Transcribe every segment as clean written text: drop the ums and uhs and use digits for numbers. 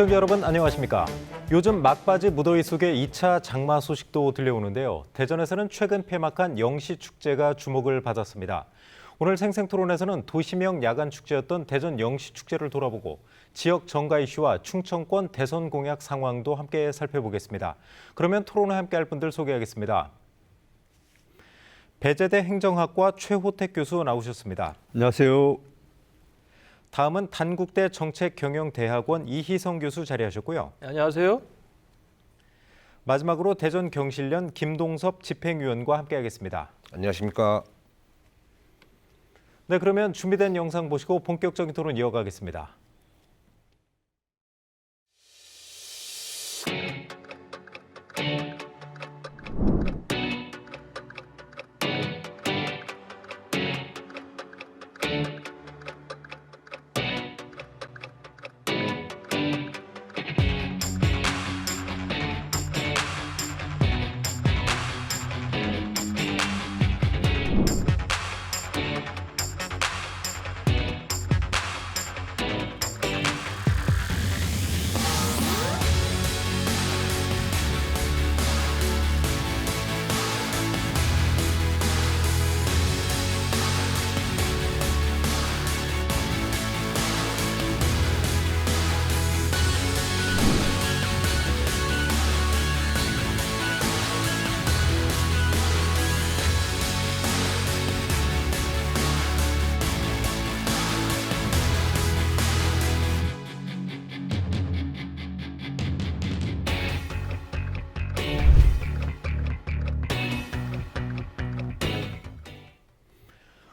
시청자 여러분 안녕하십니까? 요즘 막바지 무더위 속에 2차 장마 소식도 들려오는데요. 대전에서는 최근 폐막한 영시축제가 주목을 받았습니다. 오늘 생생토론에서는 도시명 야간 축제였던 대전 영시축제를 돌아보고 지역 정가 이슈와 충청권 대선 공약 상황도 함께 살펴보겠습니다. 그러면 토론을 함께할 분들 소개하겠습니다. 배재대 행정학과 최호택 교수 나오셨습니다. 안녕하세요. 다음은 단국대 정책경영대학원 이희성 교수 자리하셨고요. 안녕하세요. 마지막으로 대전 경실련 김동섭 집행위원과 함께하겠습니다. 안녕하십니까. 네, 그러면 준비된 영상 보시고 본격적인 토론 이어가겠습니다.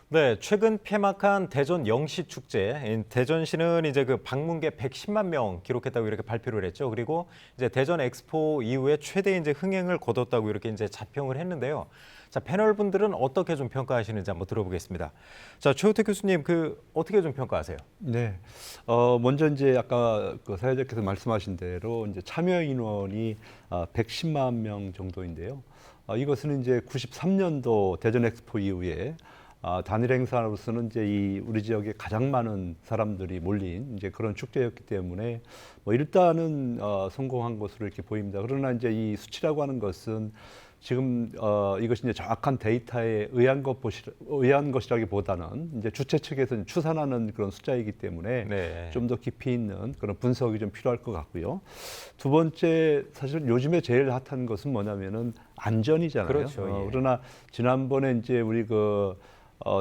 네, 최근 폐막한 대전 영시축제. 대전시는 이제 그 방문객 110만 명 기록했다고 이렇게 발표를 했죠. 그리고 이제 대전 엑스포 이후에 최대 이제 흥행을 거뒀다고 이렇게 이제 자평을 했는데요. 자, 패널 분들은 어떻게 좀 평가하시는지 한번 들어보겠습니다. 자, 최호택 교수님, 어떻게 좀 평가하세요? 네. 먼저 이제 아까 그 사회자께서 말씀하신 대로 이제 참여 인원이 110만 명 정도인데요. 이것은 이제 93년도 대전 엑스포 이후에 단일 행사로서는 이제 우리 지역에 가장 많은 사람들이 몰린 이제 그런 축제였기 때문에 뭐 일단은 성공한 것으로 이렇게 보입니다. 그러나 이제 이 수치라고 하는 것은 지금 이것이 이제 정확한 데이터에 의한 것이라기보다는 이제 주최 측에서 추산하는 그런 숫자이기 때문에 네. 좀 더 깊이 있는 그런 분석이 좀 필요할 것 같고요. 두 번째, 사실 요즘에 제일 핫한 것은 뭐냐면은 안전이잖아요. 그렇죠. 예. 그러나 지난번에 이제 우리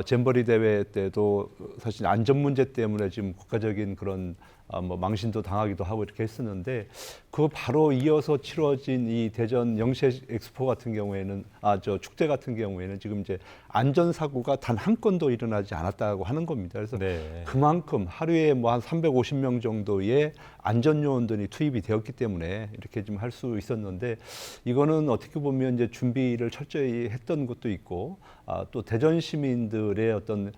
잼버리 대회 때도 사실 안전 문제 때문에 지금 국가적인 그런 뭐 망신도 당하기도 하고 이렇게 했었는데 그 바로 이어서 치러진 이 대전 영시 엑스포 같은 경우에는 저 축제 같은 경우에는 지금 이제 안전 사고가 단 한 건도 일어나지 않았다고 하는 겁니다. 그래서 네. 그만큼 하루에 뭐 한 350명 정도의 안전 요원들이 투입이 되었기 때문에 이렇게 좀 할 수 있었는데 이거는 어떻게 보면 이제 준비를 철저히 했던 것도 있고 또 대전 시민들의 어떤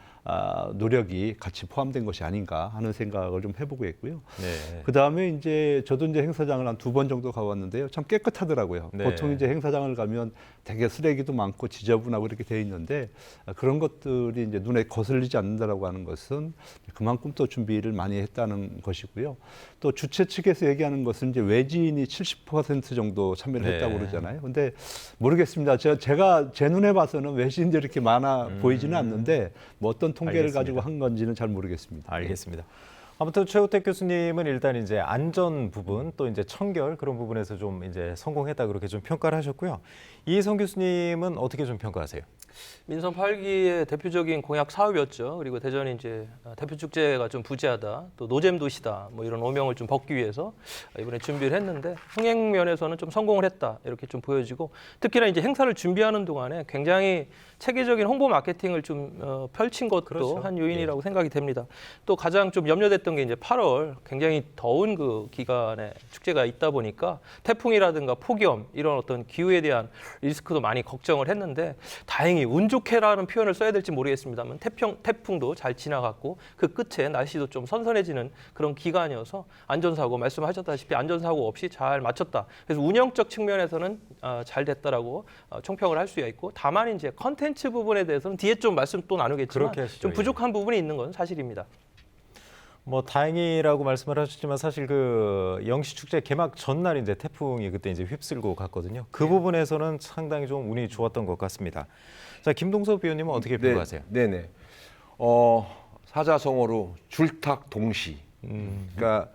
노력이 같이 포함된 것이 아닌가 하는 생각을 좀 해보고 있고요. 네. 그 다음에 이제 저도 이제 행사장을 한 2번 정도 가봤는데요. 참 깨끗하더라고요. 네. 보통 이제 행사장을 가면 되게 쓰레기도 많고 지저분하고 이렇게 돼 있는데 그런 것들이 이제 눈에 거슬리지 않는다라고 하는 것은 그만큼 또 준비를 많이 했다는 것이고요. 또 주최 측에서 얘기하는 것은 이제 외지인이 70% 정도 참여를 네. 했다고 그러잖아요. 근데 모르겠습니다. 제가 제 눈에 봐서는 외지인들이 이렇게 많아 보이지는 않는데 뭐 어떤 통계를 알겠습니다. 가지고 한 건지는 잘 모르겠습니다. 알겠습니다. 아무튼 최호택 교수님은 일단 이제 안전 부분 또 이제 청결 그런 부분에서 좀 이제 성공했다 그렇게 좀 평가를 하셨고요. 이희성 교수님은 어떻게 좀 평가하세요? 민선 8기의 대표적인 공약 사업이었죠. 그리고 대전이 이제 대표 축제가 좀 부재하다, 또 노잼 도시다, 뭐 이런 오명을 좀 벗기 위해서 이번에 준비를 했는데 흥행 면에서는 좀 성공을 했다 이렇게 좀 보여지고 특히나 이제 행사를 준비하는 동안에 굉장히 체계적인 홍보 마케팅을 좀 펼친 것도 그렇죠. 한 요인이라고 생각이 됩니다. 또 가장 좀 염려됐던 게 이제 8월 굉장히 더운 그 기간에 축제가 있다 보니까 태풍이라든가 폭염 이런 어떤 기후에 대한 리스크도 많이 걱정을 했는데 다행히 운 좋게라는 표현을 써야 될지 모르겠습니다만 태풍도 잘 지나갔고 그 끝에 날씨도 좀 선선해지는 그런 기간이어서 안전사고 말씀하셨다시피 안전사고 없이 잘 마쳤다. 그래서 운영적 측면에서는 잘 됐다라고 총평을 할 수가 있고 다만 이제 컨텐츠 부분에 대해서는 뒤에 좀 말씀 또 나누겠지만 그렇게 하시죠. 좀 부족한 부분이 있는 건 사실입니다. 뭐 다행이라고 말씀을 하셨지만 사실 그 영시축제 개막 전날 이제 태풍이 그때 이제 휩쓸고 갔거든요. 그 부분에서는 상당히 좀 운이 좋았던 것 같습니다. 자, 김동섭 위원님은 어떻게 평가하세요? 네네. 사자성어로 줄탁동시. 그러니까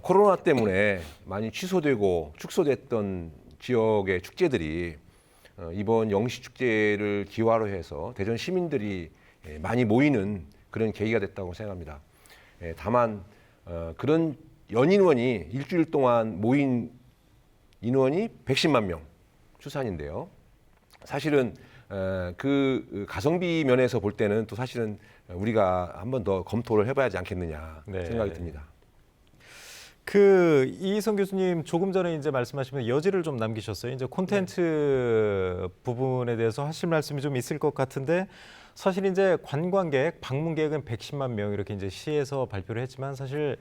코로나 때문에 많이 취소되고 축소됐던 지역의 축제들이 이번 영시축제를 기화로 해서 대전 시민들이 많이 모이는 그런 계기가 됐다고 생각합니다. 다만 그런 연인원이 일주일 동안 모인 인원이 110만 명 추산인데요. 사실은 그 가성비 면에서 볼 때는 또 사실은 우리가 한 번 더 검토를 해봐야 하지 않겠느냐 네. 생각이 듭니다. 그 이희성 교수님 조금 전에 이제 말씀하시면 여지를 좀 남기셨어요. 이제 콘텐츠 부분에 대해서 하실 말씀이 좀 있을 것 같은데 사실 이제 관광객, 방문객은 110만 명 이렇게 이제 시에서 발표를 했지만 사실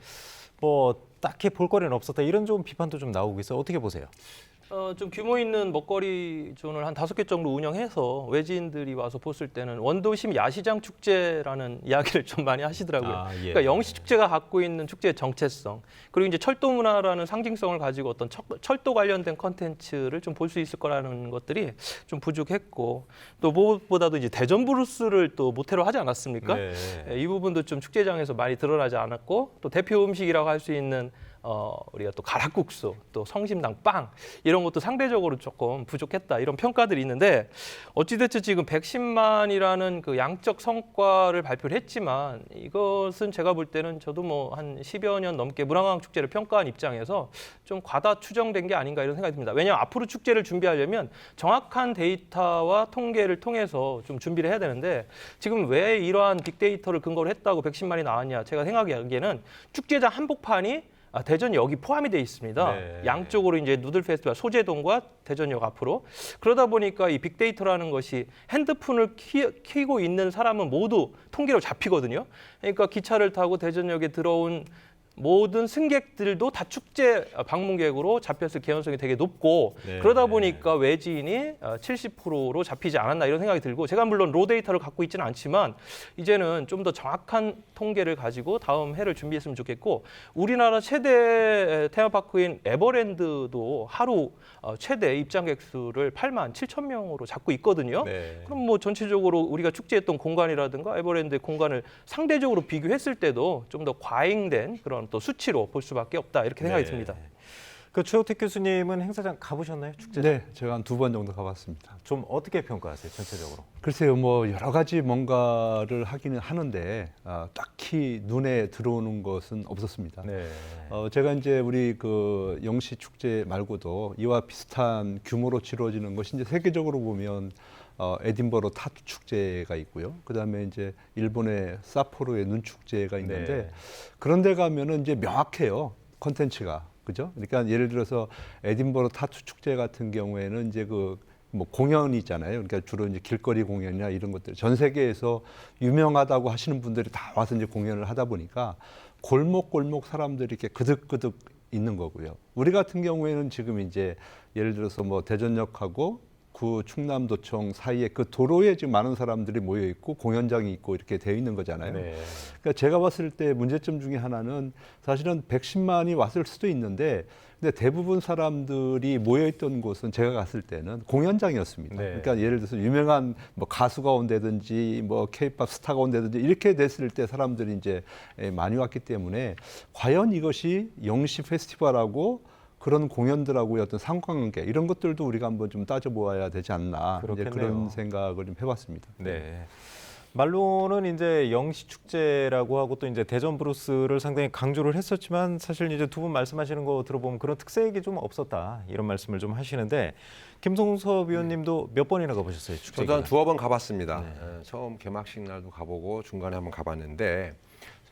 뭐 딱히 볼거리는 없었다 이런 좀 비판도 좀 나오고 있어요. 어떻게 보세요? 좀 규모 있는 먹거리 존을 한 5개 정도 운영해서 외지인들이 와서 봤을 때는 원도심 야시장 축제라는 이야기를 좀 많이 하시더라고요. 아, 예. 그러니까 영시 축제가 갖고 있는 축제의 정체성, 그리고 이제 철도 문화라는 상징성을 가지고 어떤 철도 관련된 컨텐츠를 좀 볼 수 있을 거라는 것들이 좀 부족했고, 또 무엇보다도 이제 대전 브루스를 또 모태로 하지 않았습니까? 네. 이 부분도 좀 축제장에서 많이 드러나지 않았고, 또 대표 음식이라고 할 수 있는 우리가 또 가락국수, 또 성심당 빵 이런 것도 상대적으로 조금 부족했다 이런 평가들이 있는데, 어찌됐든 지금 110만이라는 그 양적 성과를 발표를 했지만 이것은 제가 볼 때는 저도 뭐 한 10여 년 넘게 문화관광 축제를 평가한 입장에서 좀 과다 추정된 게 아닌가 이런 생각이 듭니다. 왜냐하면 앞으로 축제를 준비하려면 정확한 데이터와 통계를 통해서 좀 준비를 해야 되는데, 지금 왜 이러한 빅데이터를 근거로 했다고 110만이 나왔냐, 제가 생각하기에는 축제장 한복판이 대전 역이 포함이 돼 있습니다. 네. 양쪽으로 이제 누들 페스티벌 소재동과 대전역 앞으로. 그러다 보니까 이 빅데이터라는 것이 핸드폰을 켜고 있는 사람은 모두 통계로 잡히거든요. 그러니까 기차를 타고 대전역에 들어온 모든 승객들도 다 축제 방문객으로 잡혔을 개연성이 되게 높고, 네. 그러다 보니까 외지인이 70%로 잡히지 않았나 이런 생각이 들고, 제가 물론 로 데이터를 갖고 있지는 않지만 이제는 좀 더 정확한 통계를 가지고 다음 해를 준비했으면 좋겠고, 우리나라 최대 테마파크인 에버랜드도 하루 최대 입장객 수를 8만 7천 명으로 잡고 있거든요. 네. 그럼 뭐 전체적으로 우리가 축제했던 공간이라든가 에버랜드의 공간을 상대적으로 비교했을 때도 좀 더 과잉된 그런 또 수치로 볼 수밖에 없다 이렇게 생각이 듭니다. 그 최우택 교수님은 행사장 가보셨나요? 축제장? 네, 제가 한 2번 정도 가봤습니다. 좀 어떻게 평가하세요? 전체적으로? 글쎄요, 뭐 여러 가지 뭔가를 하기는 하는데 딱히 눈에 들어오는 것은 없었습니다. 네. 제가 이제 우리 그 영시 축제 말고도 이와 비슷한 규모로 치러지는 것이 이제 세계적으로 보면 에딘버러 타투 축제가 있고요. 그다음에 이제 일본의 사포로의 눈 축제가 있는데 네. 그런 데 가면은 이제 명확해요. 콘텐츠가. 그죠? 그러니까 예를 들어서 에딘버러 타투 축제 같은 경우에는 이제 그 뭐 공연이 있잖아요. 그러니까 주로 이제 길거리 공연이나 이런 것들 전 세계에서 유명하다고 하시는 분들이 다 와서 이제 공연을 하다 보니까 골목골목 사람들이 이렇게 그득그득 있는 거고요. 우리 같은 경우에는 지금 이제 예를 들어서 뭐 대전역하고 구 충남도청 사이에 그 도로에 지금 많은 사람들이 모여 있고 공연장이 있고 이렇게 되어 있는 거잖아요. 네. 그러니까 제가 봤을 때 문제점 중에 하나는 사실은 110만이 왔을 수도 있는데, 근데 대부분 사람들이 모여 있던 곳은 제가 갔을 때는 공연장이었습니다. 네. 그러니까 예를 들어서 유명한 뭐 가수가 온다든지 뭐 K-팝 스타가 온다든지 이렇게 됐을 때 사람들이 이제 많이 왔기 때문에 과연 이것이 영시 페스티벌하고 그런 공연들하고의 어떤 상관관계 이런 것들도 우리가 한번 좀 따져보아야 되지 않나, 이제 그렇겠네요. 그런 생각을 좀 해봤습니다. 네. 말로는 이제 영시 축제라고 하고 또 이제 대전 브루스를 상당히 강조를 했었지만 사실 이제 두 분 말씀하시는 거 들어보면 그런 특색이 좀 없었다 이런 말씀을 좀 하시는데, 김성섭 위원님도 몇 번이나 가보셨어요? 축제 저도 한 기간? 2번 가봤습니다. 처음 개막식 날도 가보고 중간에 한번 가봤는데,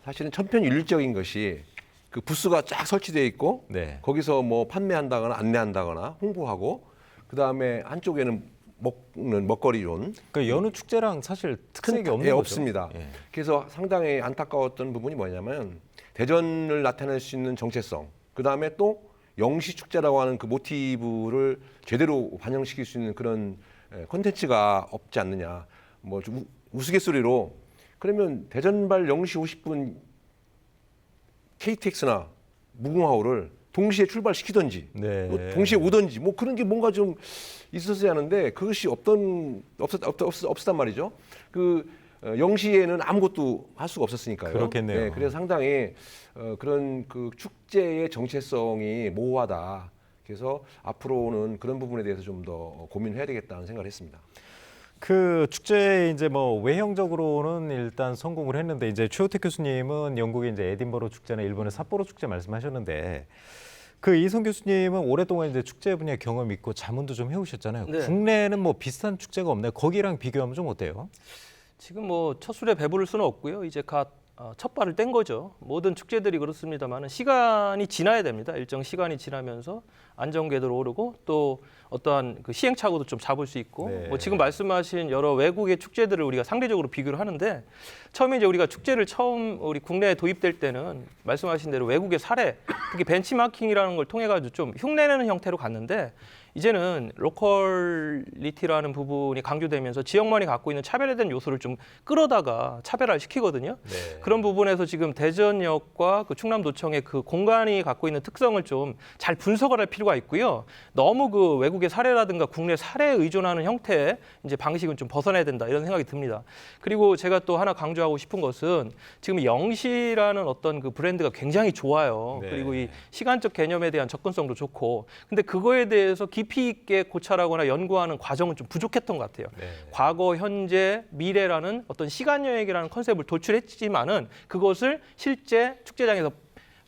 사실은 천편일률적인 것이 그 부스가 쫙 설치되어 있고 네. 거기서 뭐 판매한다거나 안내한다거나 홍보하고, 그 다음에 한쪽에는 먹는 먹거리론 그 여느 축제랑 사실 특색이 없는 거죠? 없습니다. 예. 그래서 상당히 안타까웠던 부분이 뭐냐면 대전을 나타낼 수 있는 정체성, 그 다음에 또 영시 축제라고 하는 그 모티브를 제대로 반영시킬 수 있는 그런 콘텐츠가 없지 않느냐. 뭐 좀 우스갯소리로 그러면 대전발 영시 50분 KTX나 무궁화호를 동시에 출발시키든지 네. 동시에 오든지 뭐 그런 게 뭔가 좀 있었어야 하는데 그것이 없었단 말이죠. 영시에는 아무것도 할 수가 없었으니까요. 그렇겠네요. 네, 그래서 상당히 그런 그 축제의 정체성이 모호하다. 그래서 앞으로는 그런 부분에 대해서 좀 더 고민해야 되겠다는 생각을 했습니다. 그 축제 이제 뭐 외형적으로는 일단 성공을 했는데 이제 최우택 교수님은 영국의 이제 에딘버러 축제나 일본의 삿포로 축제 말씀하셨는데 그 이성 교수님은 오랫동안 이제 축제 분야 경험이 있고 자문도 좀 해오셨잖아요. 네. 국내에는 뭐 비슷한 축제가 없나요? 거기랑 비교하면 좀 어때요? 지금 뭐 첫 술에 배부를 수는 없고요. 이제 첫 발을 뗀 거죠. 모든 축제들이 그렇습니다만 시간이 지나야 됩니다. 일정 시간이 지나면서 안정궤도로 오르고 또 어떠한 그 시행착오도 좀 잡을 수 있고 네. 뭐 지금 말씀하신 여러 외국의 축제들을 우리가 상대적으로 비교를 하는데 처음에 이제 우리가 축제를 처음 우리 국내에 도입될 때는 말씀하신 대로 외국의 사례 특히 벤치마킹이라는 걸 통해 가지고 좀 흉내내는 형태로 갔는데 이제는 로컬리티라는 부분이 강조되면서 지역만이 갖고 있는 차별화된 요소를 좀 끌어다가 차별화를 시키거든요. 네. 그런 부분에서 지금 대전역과 그 충남도청의 그 공간이 갖고 있는 특성을 좀 잘 분석을 할 필요가 있고요. 너무 그 외국의 사례라든가 국내 사례에 의존하는 형태의 이제 방식은 좀 벗어나야 된다 이런 생각이 듭니다. 그리고 제가 또 하나 강조하고 싶은 것은 지금 영시라는 어떤 그 브랜드가 굉장히 좋아요. 네. 그리고 이 시간적 개념에 대한 접근성도 좋고 근데 그거에 대해서 깊이 있게 고찰하거나 연구하는 과정은 좀 부족했던 것 같아요. 네. 과거, 현재, 미래라는 어떤 시간 여행이라는 컨셉을 도출했지만은 그것을 실제 축제장에서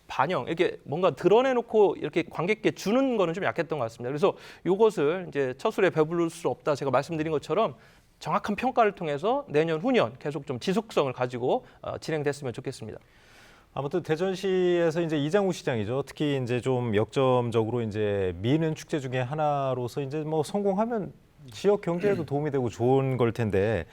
반영 이렇게 뭔가 드러내놓고 이렇게 관객께 주는 거는 좀 약했던 것 같습니다. 그래서 이것을 이제 첫 술에 배부를 수 없다 제가 말씀드린 것처럼 정확한 평가를 통해서 내년 후년 계속 좀 지속성을 가지고 진행됐으면 좋겠습니다. 아무튼 대전시에서 이제 이장우 시장이죠. 특히 이제 좀 역점적으로 이제 미는 축제 중에 하나로서 이제 뭐 성공하면 지역 경제에도 도움이 되고 좋은 걸 텐데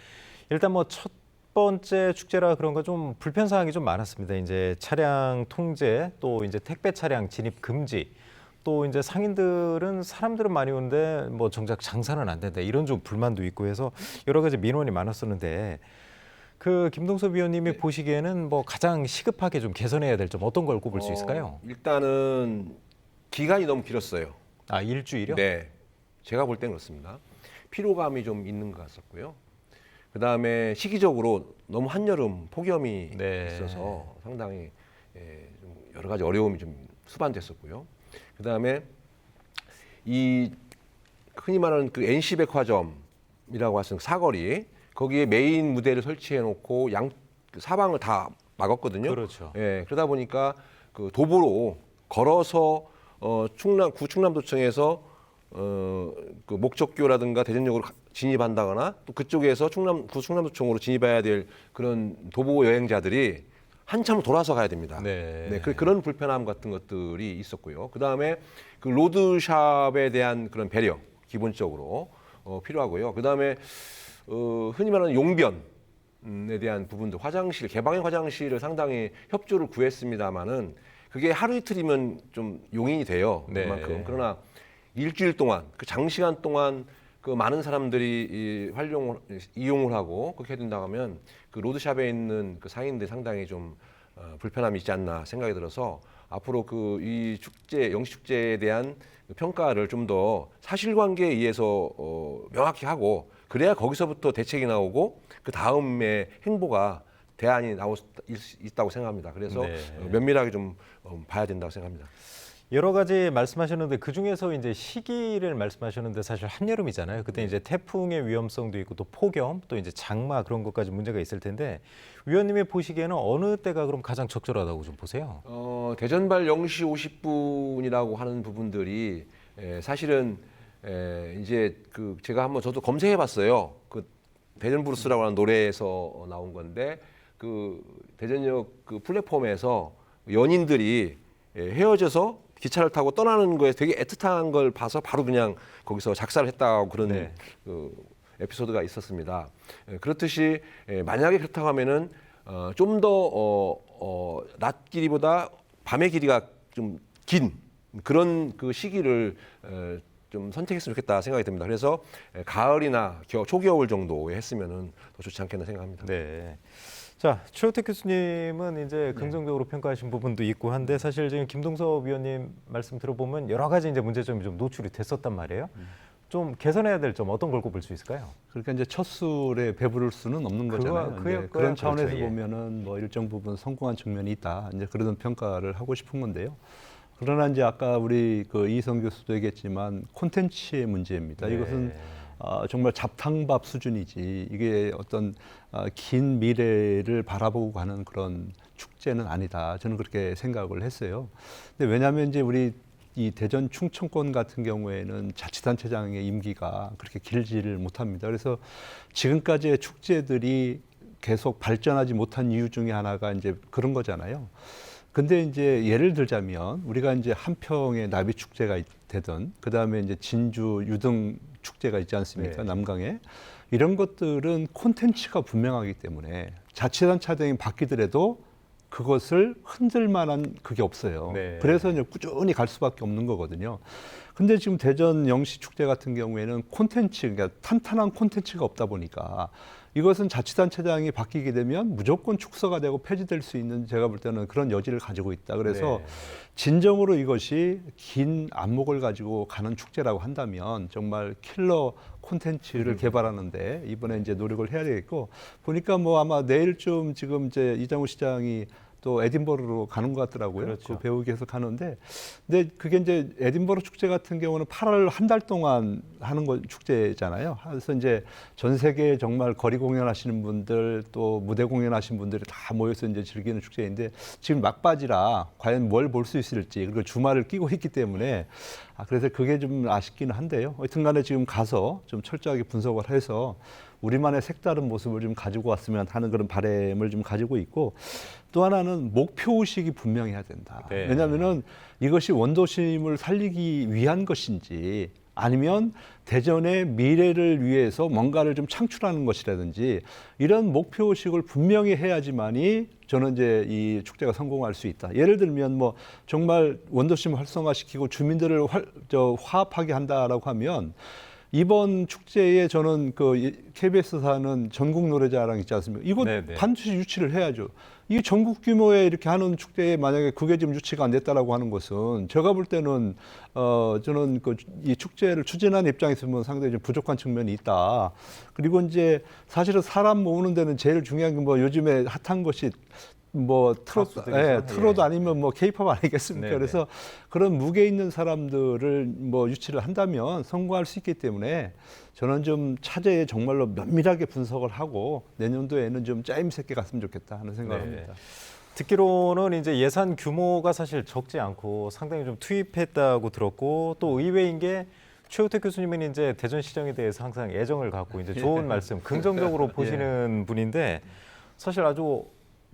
일단 뭐 첫 번째 축제라 그런가 좀 불편 사항이 좀 많았습니다. 이제 차량 통제 또 이제 택배 차량 진입 금지 또 이제 상인들은 사람들은 많이 오는데 뭐 정작 장사는 안 된다 이런 좀 불만도 있고 해서 여러 가지 민원이 많았었는데 그 김동섭 위원님이 보시기에는 뭐 가장 시급하게 좀 개선해야 될 점 어떤 걸 꼽을 수 있을까요? 일단은 기간이 너무 길었어요. 아 일주일이요? 네, 제가 볼 땐 그렇습니다. 피로감이 좀 있는 것 같았고요. 그 다음에 시기적으로 너무 한여름 폭염이 네. 있어서 상당히 좀 여러 가지 어려움이 좀 수반됐었고요. 그 다음에 이 흔히 말하는 그 NC백화점이라고 하는 사거리 거기에 메인 무대를 설치해놓고 사방을 다 막았거든요. 그렇죠. 예, 그러다 보니까 그 도보로 걸어서 충남도청에서 그 목적교라든가 대전역으로 진입한다거나 또 그쪽에서 충남도청으로 진입해야 될 그런 도보 여행자들이 한참 돌아서 가야 됩니다. 네. 그런 불편함 같은 것들이 있었고요. 그 다음에 그 로드샵에 대한 그런 배려 기본적으로 필요하고요. 그 다음에 흔히 말하는 용변에 대한 부분도 개방형 화장실을 상당히 협조를 구했습니다만은 그게 하루 이틀이면 좀 용인이 돼요. 네. 그만큼. 그러나 일주일 동안 그 장시간 동안 그 많은 사람들이 이용을 하고 그렇게 된다고 하면 그 로드샵에 있는 그 상인들 상당히 좀 불편함이 있지 않나 생각이 들어서 앞으로 그 이 영시 축제에 대한 평가를 좀 더 사실관계에 의해서 명확히 하고 그래야 거기서부터 대책이 나오고 그 다음에 행보가 대안이 있다고 생각합니다. 그래서 네. 면밀하게 좀 봐야 된다고 생각합니다. 여러 가지 말씀하셨는데 그 중에서 이제 시기를 말씀하셨는데 사실 한여름이잖아요. 그때 이제 태풍의 위험성도 있고 또 폭염 또 이제 장마 그런 것까지 문제가 있을 텐데 위원님이 보시기에는 어느 때가 그럼 가장 적절하다고 좀 보세요? 대전발 0시 50분이라고 하는 부분들이 사실은 이제 그 제가 한번 저도 검색해봤어요. 그 대전 브루스라고 하는 노래에서 나온 건데 그 대전역 그 플랫폼에서 연인들이 헤어져서 기차를 타고 떠나는 거에 되게 애틋한 걸 봐서 바로 그냥 거기서 작사를 했다고 그런 네. 그 에피소드가 있었습니다. 그렇듯이 만약에 그렇다고 하면은 좀 더 낮 길이보다 밤의 길이가 좀 긴 그런 그 시기를 좀 선택했으면 좋겠다 생각이 듭니다. 그래서 가을이나 초겨울 정도에 했으면은 더 좋지 않겠나 생각합니다. 네. 자, 최우택 교수님은 이제 긍정적으로 평가하신 부분도 있고 한데 사실 지금 김동섭 위원님 말씀 들어보면 여러 가지 이제 문제점이 좀 노출이 됐었단 말이에요. 좀 개선해야 될 점 어떤 걸 꼽을 수 있을까요? 그러니까 이제 첫 술에 배부를 수는 없는 거잖아요. 그런 차원에서 그렇죠, 예. 보면은 뭐 일정 부분 성공한 측면이 있다. 이제 그런 평가를 하고 싶은 건데요. 그러나 이제 아까 우리 그 이성 교수도 얘기했지만 콘텐츠의 문제입니다. 네. 이것은 정말 잡탕밥 수준이지 이게 어떤 긴 미래를 바라보고 가는 그런 축제는 아니다. 저는 그렇게 생각을 했어요. 근데 왜냐하면 이제 우리 이 대전 충청권 같은 경우에는 자치단체장의 임기가 그렇게 길지를 못합니다. 그래서 지금까지의 축제들이 계속 발전하지 못한 이유 중에 하나가 이제 그런 거잖아요. 근데 이제 예를 들자면 우리가 이제 한평에 나비 축제가 되든 그다음에 이제 진주 유등 축제가 있지 않습니까? 네. 남강에 이런 것들은 콘텐츠가 분명하기 때문에 자치단체장이 바뀌더라도 그것을 흔들 만한 그게 없어요. 네. 그래서 이제 꾸준히 갈 수밖에 없는 거거든요. 근데 지금 대전 영시 축제 같은 경우에는 콘텐츠, 그러니까 탄탄한 콘텐츠가 없다 보니까 이것은 자치단체장이 바뀌게 되면 무조건 축소가 되고 폐지될 수 있는 제가 볼 때는 그런 여지를 가지고 있다. 그래서 네. 진정으로 이것이 긴 안목을 가지고 가는 축제라고 한다면 정말 킬러 콘텐츠를 개발하는데 이번에 이제 노력을 해야 되겠고 보니까 뭐 아마 내일쯤 지금 이제 이장우 시장이 또 에딘버러로 가는 것 같더라고요. 그렇죠. 그 배우기 위해서 가는데, 근데 그게 이제 에딘버러 축제 같은 경우는 8월 한 달 동안 하는 거 축제잖아요. 그래서 이제 전 세계 정말 거리 공연하시는 분들 또 무대 공연하시는 분들이 다 모여서 이제 즐기는 축제인데 지금 막바지라 과연 뭘 볼 수 있을지 그리고 주말을 끼고 있기 때문에 그래서 그게 좀 아쉽기는 한데요. 하여튼간에 지금 가서 좀 철저하게 분석을 해서 우리만의 색다른 모습을 좀 가지고 왔으면 하는 그런 바람을 좀 가지고 있고 또 하나는 목표 의식이 분명해야 된다. 네. 왜냐하면은 이것이 원도심을 살리기 위한 것인지 아니면 대전의 미래를 위해서 뭔가를 좀 창출하는 것이라든지 이런 목표 의식을 분명히 해야지만이 저는 이제 이 축제가 성공할 수 있다. 예를 들면 뭐 정말 원도심을 활성화시키고 주민들을 화합하게 한다라고 하면 이번 축제에 저는 그 KBS사는 전국 노래자랑 있지 않습니까? 이거 네네. 반드시 유치를 해야죠. 이 전국 규모의 이렇게 하는 축제에 만약에 그게 지금 유치가 안 됐다라고 하는 것은 제가 볼 때는 저는 그 이 축제를 추진하는 입장에서 보면 상당히 좀 부족한 측면이 있다. 그리고 이제 사실은 사람 모으는 데는 제일 중요한 게 뭐 요즘에 핫한 것이 뭐 트로트, 트로트 아니면 뭐 케이팝 아니겠습니까? 네네. 그래서 그런 무게 있는 사람들을 뭐 유치를 한다면 성공할 수 있기 때문에 저는 좀 차제에 정말로 면밀하게 분석을 하고 내년도에는 좀 짜임새 있게 갔으면 좋겠다 하는 생각을 네. 합니다. 듣기로는 이제 예산 규모가 사실 적지 않고 상당히 좀 투입했다고 들었고 또 의외인 게 최우택 교수님은 이제 대전시장에 대해서 항상 애정을 갖고 이제 좋은 말씀, 긍정적으로 보시는 분인데 사실 아주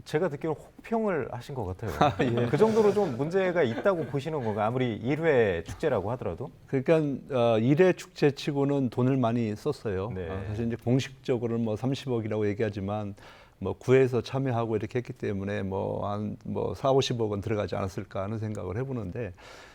제가 듣기로 혹평을 하신 것 같아요. 그 정도로 좀 문제가 있다고 보시는 건가? 아무리 1회 축제라고 하더라도. 그러니까 1회 축제치고는 돈을 많이 썼어요. 네. 사실 이제 공식적으로는 뭐 30억이라고 얘기하지만 뭐 구에서 참여하고 이렇게 했기 때문에 뭐 한 뭐 4, 50억은 들어가지 않았을까 하는 생각을 해보는데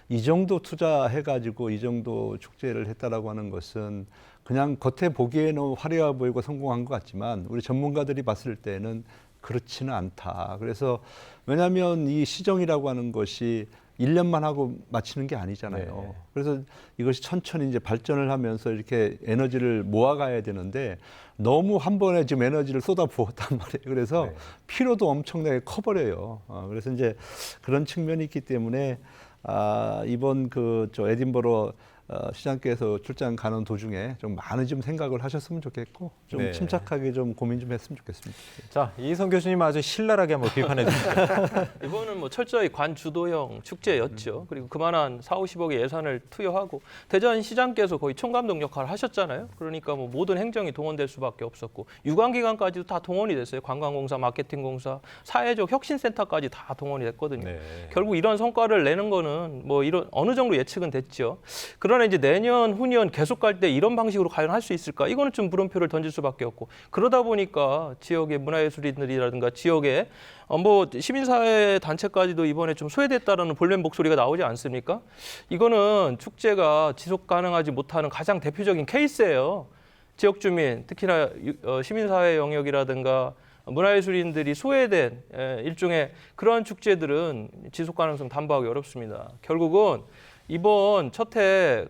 이 정도 투자해가지고 이 정도 축제를 했다라고 하는 것은 그냥 겉에 보기에는 화려해 보이고 성공한 것 같지만 우리 전문가들이 봤을 때는 그렇지는 않다. 그래서 왜냐하면 이 시정이라고 하는 것이 1년만 하고 마치는 게 아니잖아요. 네. 그래서 이것이 천천히 이제 발전을 하면서 이렇게 에너지를 모아가야 되는데 너무 한 번에 지금 에너지를 쏟아 부었단 말이에요. 그래서 네. 피로도 엄청나게 커버려요. 그래서 이제 그런 측면이 있기 때문에 이번 저 에딘버러 시장께서 출장 가는 도중에 좀 많은 좀 생각을 하셨으면 좋겠고 좀 네. 침착하게 좀 고민 좀 했으면 좋겠습니다. 자, 이성 교수님 아주 신랄하게 한번 비판해 주시죠. 이거는 뭐 철저히 관주도형 축제였죠. 그리고 그만한 4, 50억의 예산을 투여하고 대전시장께서 거의 총감독 역할을 하셨잖아요. 그러니까 뭐 모든 행정이 동원될 수밖에 없었고 유관기관까지도 다 동원이 됐어요. 관광공사, 마케팅공사, 사회적 혁신센터까지 다 동원이 됐거든요. 네. 결국 이런 성과를 내는 거는 뭐 이런 어느 정도 예측은 됐죠. 그러나 이제 내년, 후년 계속 갈 때 이런 방식으로 과연 할 수 있을까? 이거는 좀 물음표를 던질 수밖에 없고 그러다 보니까 지역의 문화예술인들이라든가 지역의 뭐 시민사회 단체까지도 이번에 좀 소외됐다라는 본래 목소리가 나오지 않습니까? 이거는 축제가 지속 가능하지 못하는 가장 대표적인 케이스예요. 지역 주민, 특히나 시민사회 영역이라든가 문화예술인들이 소외된 일종의 그러한 축제들은 지속 가능성 담보하기 어렵습니다. 결국은 이번 첫해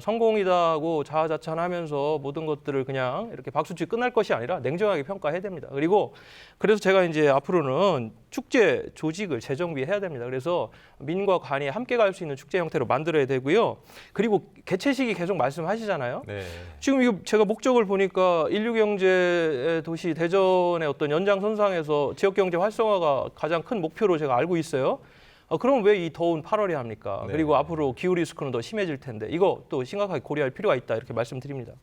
성공이다 고 자화자찬하면서 모든 것들을 그냥 이렇게 박수치 끝날 것이 아니라 냉정하게 평가해야 됩니다. 그리고 그래서 제가 이제 앞으로는 축제 조직을 재정비해야 됩니다. 그래서 민과 관이 함께 갈 수 있는 축제 형태로 만들어야 되고요. 그리고 개최 시기 계속 말씀하시잖아요. 네. 지금 이거 제가 목적을 보니까 인류경제 도시 대전의 어떤 연장선상에서 지역경제 활성화가 가장 큰 목표로 제가 알고 있어요. 그럼 왜 이 더운 8월에 합니까? 네. 그리고 앞으로 기후 리스크는 더 심해질 텐데 이거 또 심각하게 고려할 필요가 있다 이렇게 말씀드립니다.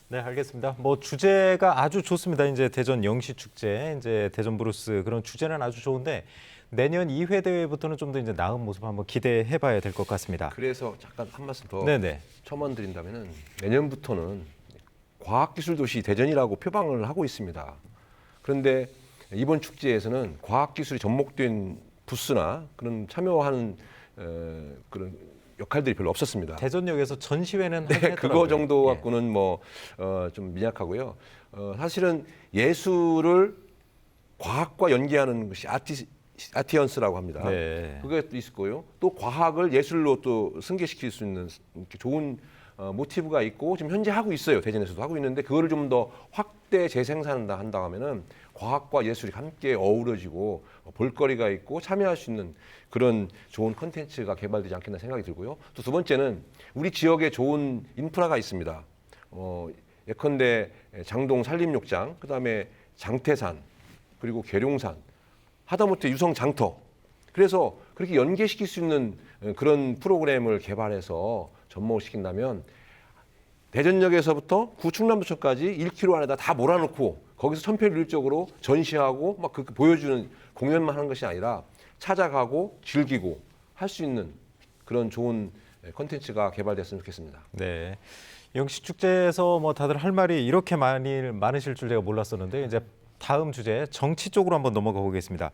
네, 알겠습니다. 뭐 주제가 아주 좋습니다. 이제 대전 영시 축제, 이제 대전 브루스 그런 주제는 아주 좋은데 내년 2회 대회부터는 좀 더 이제 나은 모습 한번 기대해봐야 될 것 같습니다. 그래서 잠깐 한 말씀 더 네네. 첨언드린다면은 내년부터는 과학기술도시 대전이라고 표방을 하고 있습니다. 그런데 이번 축제에서는 과학기술이 접목된 부스나 그런 참여하는 그런 역할들이 별로 없었습니다. 대전역에서 전시회는 네, 하긴 그거 했더라고요. 정도 예. 갖고는 뭐 좀 미약하고요. 사실은 예술을 과학과 연계하는 것이 아티언스라고 합니다. 네. 그것도 있을 거예요. 또 과학을 예술로 또 승계시킬 수 있는 이렇게 좋은 모티브가 있고 지금 현재 하고 있어요. 대전에서도 하고 있는데 그거를 좀 더 확대 재생산한다 한다 하면은 과학과 예술이 함께 어우러지고 볼거리가 있고 참여할 수 있는 그런 좋은 콘텐츠가 개발되지 않겠나 생각이 들고요. 또 두 번째는 우리 지역에 좋은 인프라가 있습니다. 예컨대 장동 산림욕장, 그다음에 장태산, 그리고 계룡산, 하다못해 유성 장터. 그래서 그렇게 연계시킬 수 있는 그런 프로그램을 개발해서 접목을 시킨다면 대전역에서부터 구충남부청까지 1km 안에다 다 몰아놓고 거기서 천편일률적으로 전시하고 막 그 보여주는 공연만 하는 것이 아니라 찾아가고 즐기고 할 수 있는 그런 좋은 콘텐츠가 개발됐으면 좋겠습니다. 네. 영시 축제에서 뭐 다들 할 말이 이렇게 많으실 줄 제가 몰랐었는데 이제 다음 주제 정치 쪽으로 한번 넘어가 보겠습니다.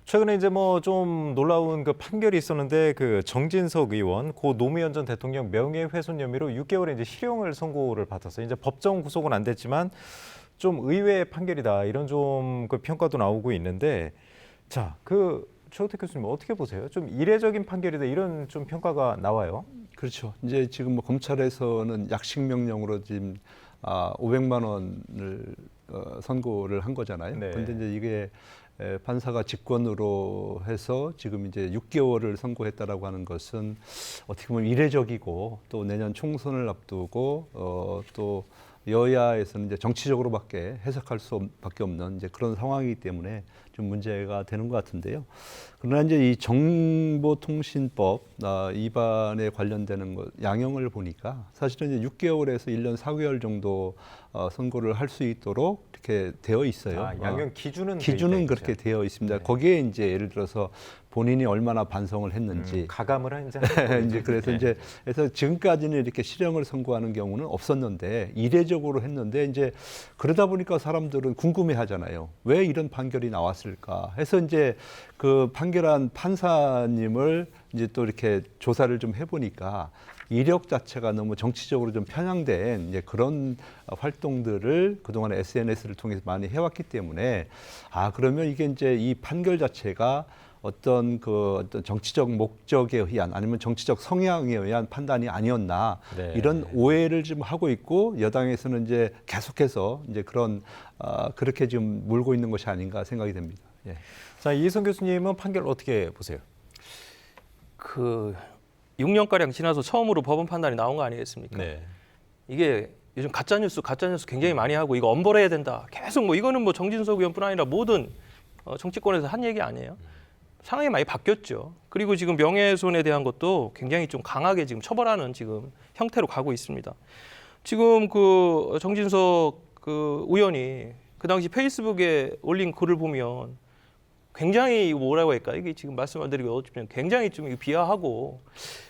최근에 이제 뭐 좀 놀라운 그 판결이 있었는데 그 정진석 의원 고 노무현 전 대통령 명예훼손 혐의로 6개월의 이제 실형을 선고를 받았어요. 이제 법정 구속은 안 됐지만 좀 의외의 판결이다 이런 좀 그 평가도 나오고 있는데 자, 그 최우택 교수님 어떻게 보세요? 좀 이례적인 판결이다 이런 좀 평가가 나와요. 그렇죠. 이제 지금 뭐 검찰에서는 약식 명령으로 지금 500만 원을 선고를 한 거잖아요. 네. 그런데 이제 이게 판사가 직권으로 해서 지금 이제 6개월을 선고했다라고 하는 것은 어떻게 보면 이례적이고 또 내년 총선을 앞두고 또 여야에서는 이제 정치적으로밖에 해석할 수밖에 없는 이제 그런 상황이기 때문에 좀 문제가 되는 것 같은데요. 그러나 이제 이 정보통신법 위반에 관련되는 것 양형을 보니까 사실은 이제 6개월에서 1년 4개월 정도 선고를 할 수 있도록 이렇게 되어 있어요. 양형 기준은 기준은 그렇게 되어 있습니다. 네. 거기에 이제 예를 들어서 본인이 얼마나 반성을 했는지 가감을 이제 이제 그래서 이제 그래서 지금까지는 이렇게 실형을 선고하는 경우는 없었는데 이례적으로 했는데 이제 그러다 보니까 사람들은 궁금해하잖아요. 왜 이런 판결이 나왔을까? 해서 이제 그 판결한 판사님을 이제 또 이렇게 조사를 좀 해보니까 이력 자체가 너무 정치적으로 좀 편향된 이제 그런 활동들을 그동안 SNS를 통해서 많이 해왔기 때문에 그러면 이게 이제 이 판결 자체가 어떤 정치적 목적에 의한 아니면 정치적 성향에 의한 판단이 아니었나 네. 이런 오해를 좀 하고 있고 여당에서는 이제 계속해서 이제 그런 그렇게 지금 몰고 있는 것이 아닌가 생각이 됩니다. 예. 자, 이희성 교수님은 판결 어떻게 보세요? 6년가량 지나서 처음으로 법원 판단이 나온 거 아니겠습니까? 네. 이게 요즘 가짜뉴스 굉장히 많이 하고 이거 엄벌해야 된다. 계속 뭐 이거는 뭐 정진석 의원뿐 아니라 모든 정치권에서 한 얘기 아니에요. 상황이 많이 바뀌었죠. 그리고 지금 명예훼손에 대한 것도 굉장히 좀 강하게 지금 처벌하는 지금 형태로 가고 있습니다. 지금 그 정진석 그 의원이 그 당시 페이스북에 올린 글을 보면 굉장히 뭐라고 할까 이게 지금 말씀드리기 어렵지만 굉장히 좀 비하하고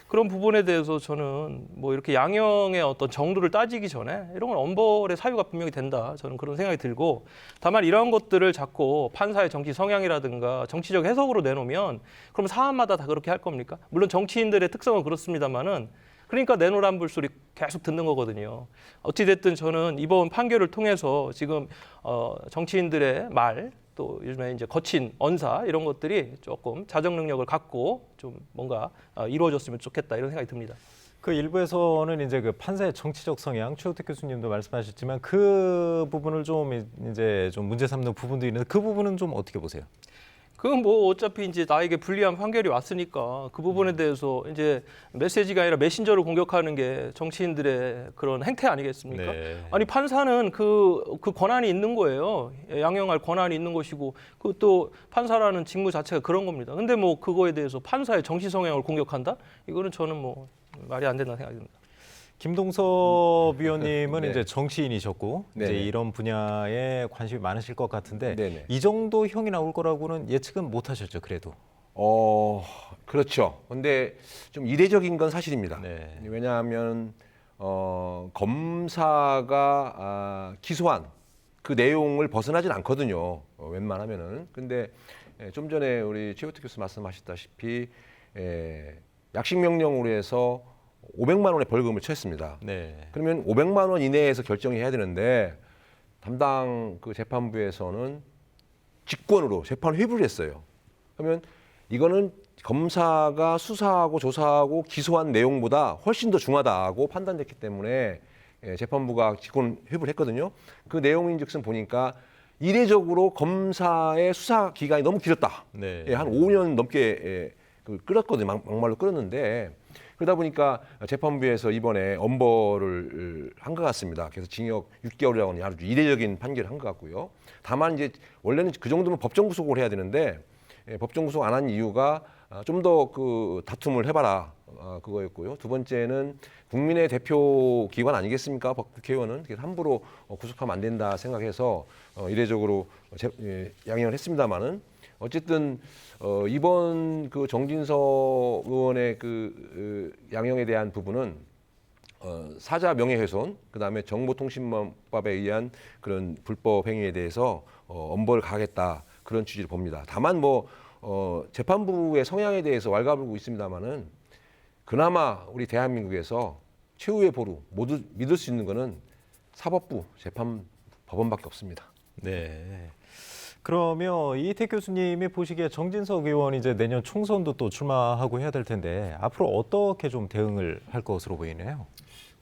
그런 부분에 대해서 저는 뭐 이렇게 양형의 어떤 정도를 따지기 전에 이런 건 엄벌의 사유가 분명히 된다. 저는 그런 생각이 들고 다만 이러한 것들을 자꾸 판사의 정치 성향이라든가 정치적 해석으로 내놓으면 그럼 사안마다 다 그렇게 할 겁니까? 물론 정치인들의 특성은 그렇습니다만은 그러니까 내노란불 소리 계속 듣는 거거든요. 어찌됐든 저는 이번 판결을 통해서 지금 정치인들의 말, 또 요즘에 이제 거친 언사 이런 것들이 조금 자정 능력을 갖고 좀 뭔가 이루어졌으면 좋겠다 이런 생각이 듭니다. 그 일부에서는 이제 그 판사의 정치적 성향, 최우택 교수님도 말씀하셨지만 그 부분을 좀 이제 좀 문제 삼는 부분도 있는데 그 부분은 좀 어떻게 보세요? 그건 뭐 어차피 이제 나에게 불리한 판결이 왔으니까 그 부분에 대해서 이제 메시지가 아니라 메신저를 공격하는 게 정치인들의 그런 행태 아니겠습니까? 네. 아니 판사는 그 권한이 있는 거예요. 양형할 권한이 있는 것이고 그 또 판사라는 직무 자체가 그런 겁니다. 근데 뭐 그거에 대해서 판사의 정치 성향을 공격한다? 이거는 저는 뭐 말이 안 된다고 생각합니다. 김동섭 위원님은 네. 이제 정치인이셨고 이제 네네. 이런 분야에 관심이 많으실 것 같은데 네네. 이 정도 형이 나올 거라고는 예측은 못 하셨죠, 그래도. 그렇죠. 근데 좀 이례적인 건 사실입니다. 네. 왜냐하면 검사가 기소한 그 내용을 벗어나진 않거든요. 웬만하면은. 근데 좀 전에 우리 최우택 교수 말씀하셨다시피 약식 명령으로 해서 500만 원의 벌금을 처했습니다. 네. 그러면 500만 원 이내에서 결정이 해야 되는데 담당 그 재판부에서는 직권으로 재판 회부를 했어요. 그러면 이거는 검사가 수사하고 조사하고 기소한 내용보다 훨씬 더 중하다고 판단됐기 때문에 재판부가 직권 회부를 했거든요. 그 내용인즉슨 보니까 이례적으로 검사의 수사 기간이 너무 길었다. 네. 한 5년 넘게 끌었거든요. 막말로 끌었는데 그러다 보니까 재판부에서 이번에 엄벌을 한 것 같습니다. 그래서 징역 6개월이라는 아주 이례적인 판결을 한 것 같고요. 다만 이제 원래는 그 정도면 법정 구속을 해야 되는데 법정 구속 안 한 이유가 좀 더 그 다툼을 해봐라 그거였고요. 두 번째는 국민의 대표 기관 아니겠습니까? 국회의원은 그래서 함부로 구속하면 안 된다 생각해서 이례적으로 양형을 했습니다마는 어쨌든 이번 그 정진석 의원의 그 양형에 대한 부분은 사자 명예훼손, 그다음에 정보통신망법에 의한 그런 불법 행위에 대해서 엄벌을 가하겠다 그런 취지를 봅니다. 다만 뭐 재판부의 성향에 대해서 왈가불고 있습니다만은 그나마 우리 대한민국에서 최후의 보루 모두 믿을 수 있는 거는 사법부, 법원밖에 없습니다. 네. 그러면 이희택 교수님이 보시기에 정진석 의원 이제 내년 총선도 또 출마하고 해야 될 텐데 앞으로 어떻게 좀 대응을 할 것으로 보이나요?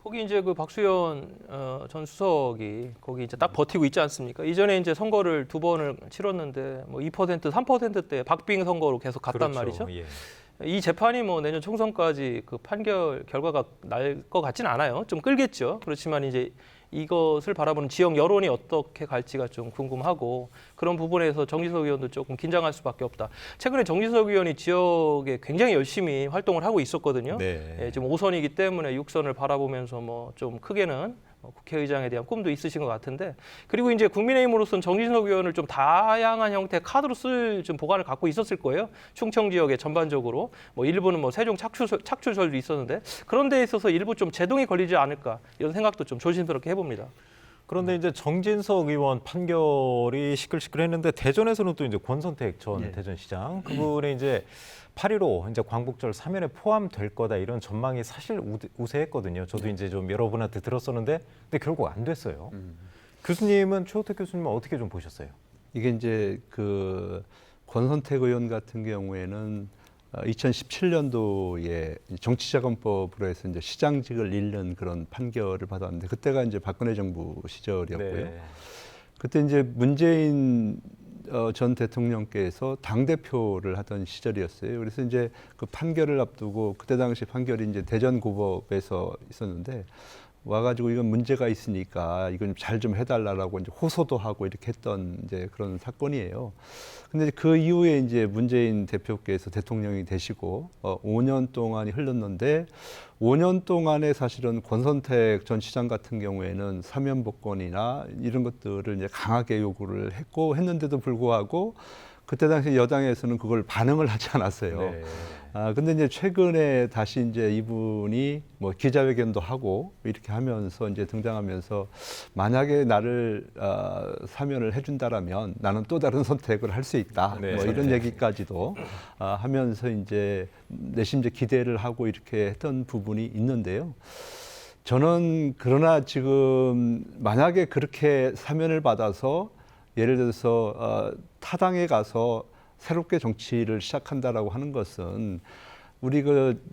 거기 이제 그 박수현 전 수석이 거기 이제 딱 버티고 있지 않습니까? 이전에 이제 선거를 2번을 치렀는데 뭐 2%, 3%대 박빙 선거로 계속 갔단 말이죠. 예. 이 재판이 뭐 내년 총선까지 그 판결 결과가 날 것 같진 않아요. 좀 끌겠죠. 그렇지만 이제 이것을 바라보는 지역 여론이 어떻게 갈지가 좀 궁금하고 그런 부분에서 정진석 의원도 조금 긴장할 수밖에 없다. 최근에 정진석 의원이 지역에 굉장히 열심히 활동을 하고 있었거든요. 네. 예, 지금 5선이기 때문에 6선을 바라보면서 뭐 좀 크게는 국회의장에 대한 꿈도 있으신 것 같은데 그리고 이제 국민의힘으로서는 정진석 의원을 좀 다양한 형태의 카드로 쓸 좀 보관을 갖고 있었을 거예요. 충청 지역에 전반적으로 뭐 일부는 뭐 세종 착출설도 있었는데 그런 데 있어서 일부 좀 제동이 걸리지 않을까 이런 생각도 좀 조심스럽게 해봅니다. 그런데 이제 정진석 의원 판결이 시끌시끌했는데 대전에서는 또 이제 권선택 전 대전시장 그분의 이제 8.15 이제 광복절 사면에 포함될 거다 이런 전망이 사실 우세했거든요. 저도 이제 좀 여러분한테 들었었는데 근데 결국 안 됐어요. 교수님은 최우택 교수님은 어떻게 좀 보셨어요? 이게 이제 그 권선택 의원 같은 경우에는 2017년도에 정치자금법으로 해서 이제 시장직을 잃는 그런 판결을 받았는데 그때가 이제 박근혜 정부 시절이었고요. 네. 그때 이제 문재인 전 대통령께서 당 대표를 하던 시절이었어요. 그래서 이제 그 판결을 앞두고 그때 당시 판결이 이제 대전고법에서 있었는데 와가지고 이건 문제가 있으니까 이건 잘 좀 해달라고 이제 호소도 하고 이렇게 했던 이제 그런 사건이에요. 근데 그 이후에 이제 문재인 대표께서 대통령이 되시고 5년 동안이 흘렀는데 5년 동안에 사실은 권선택 전 시장 같은 경우에는 사면복권이나 이런 것들을 이제 강하게 요구를 했고 했는데도 불구하고 그때 당시 여당에서는 그걸 반응을 하지 않았어요. 네. 근데 이제 최근에 다시 이제 이분이 뭐 기자회견도 하고 이렇게 하면서 이제 등장하면서 만약에 나를 사면을 해준다라면 나는 또 다른 선택을 할 수 있다. 네, 뭐 이런 선택. 얘기까지도 하면서 이제 내심 이제 기대를 하고 이렇게 했던 부분이 있는데요. 저는 그러나 지금 만약에 그렇게 사면을 받아서 예를 들어서 타당에 가서 새롭게 정치를 시작한다라고 하는 것은 우리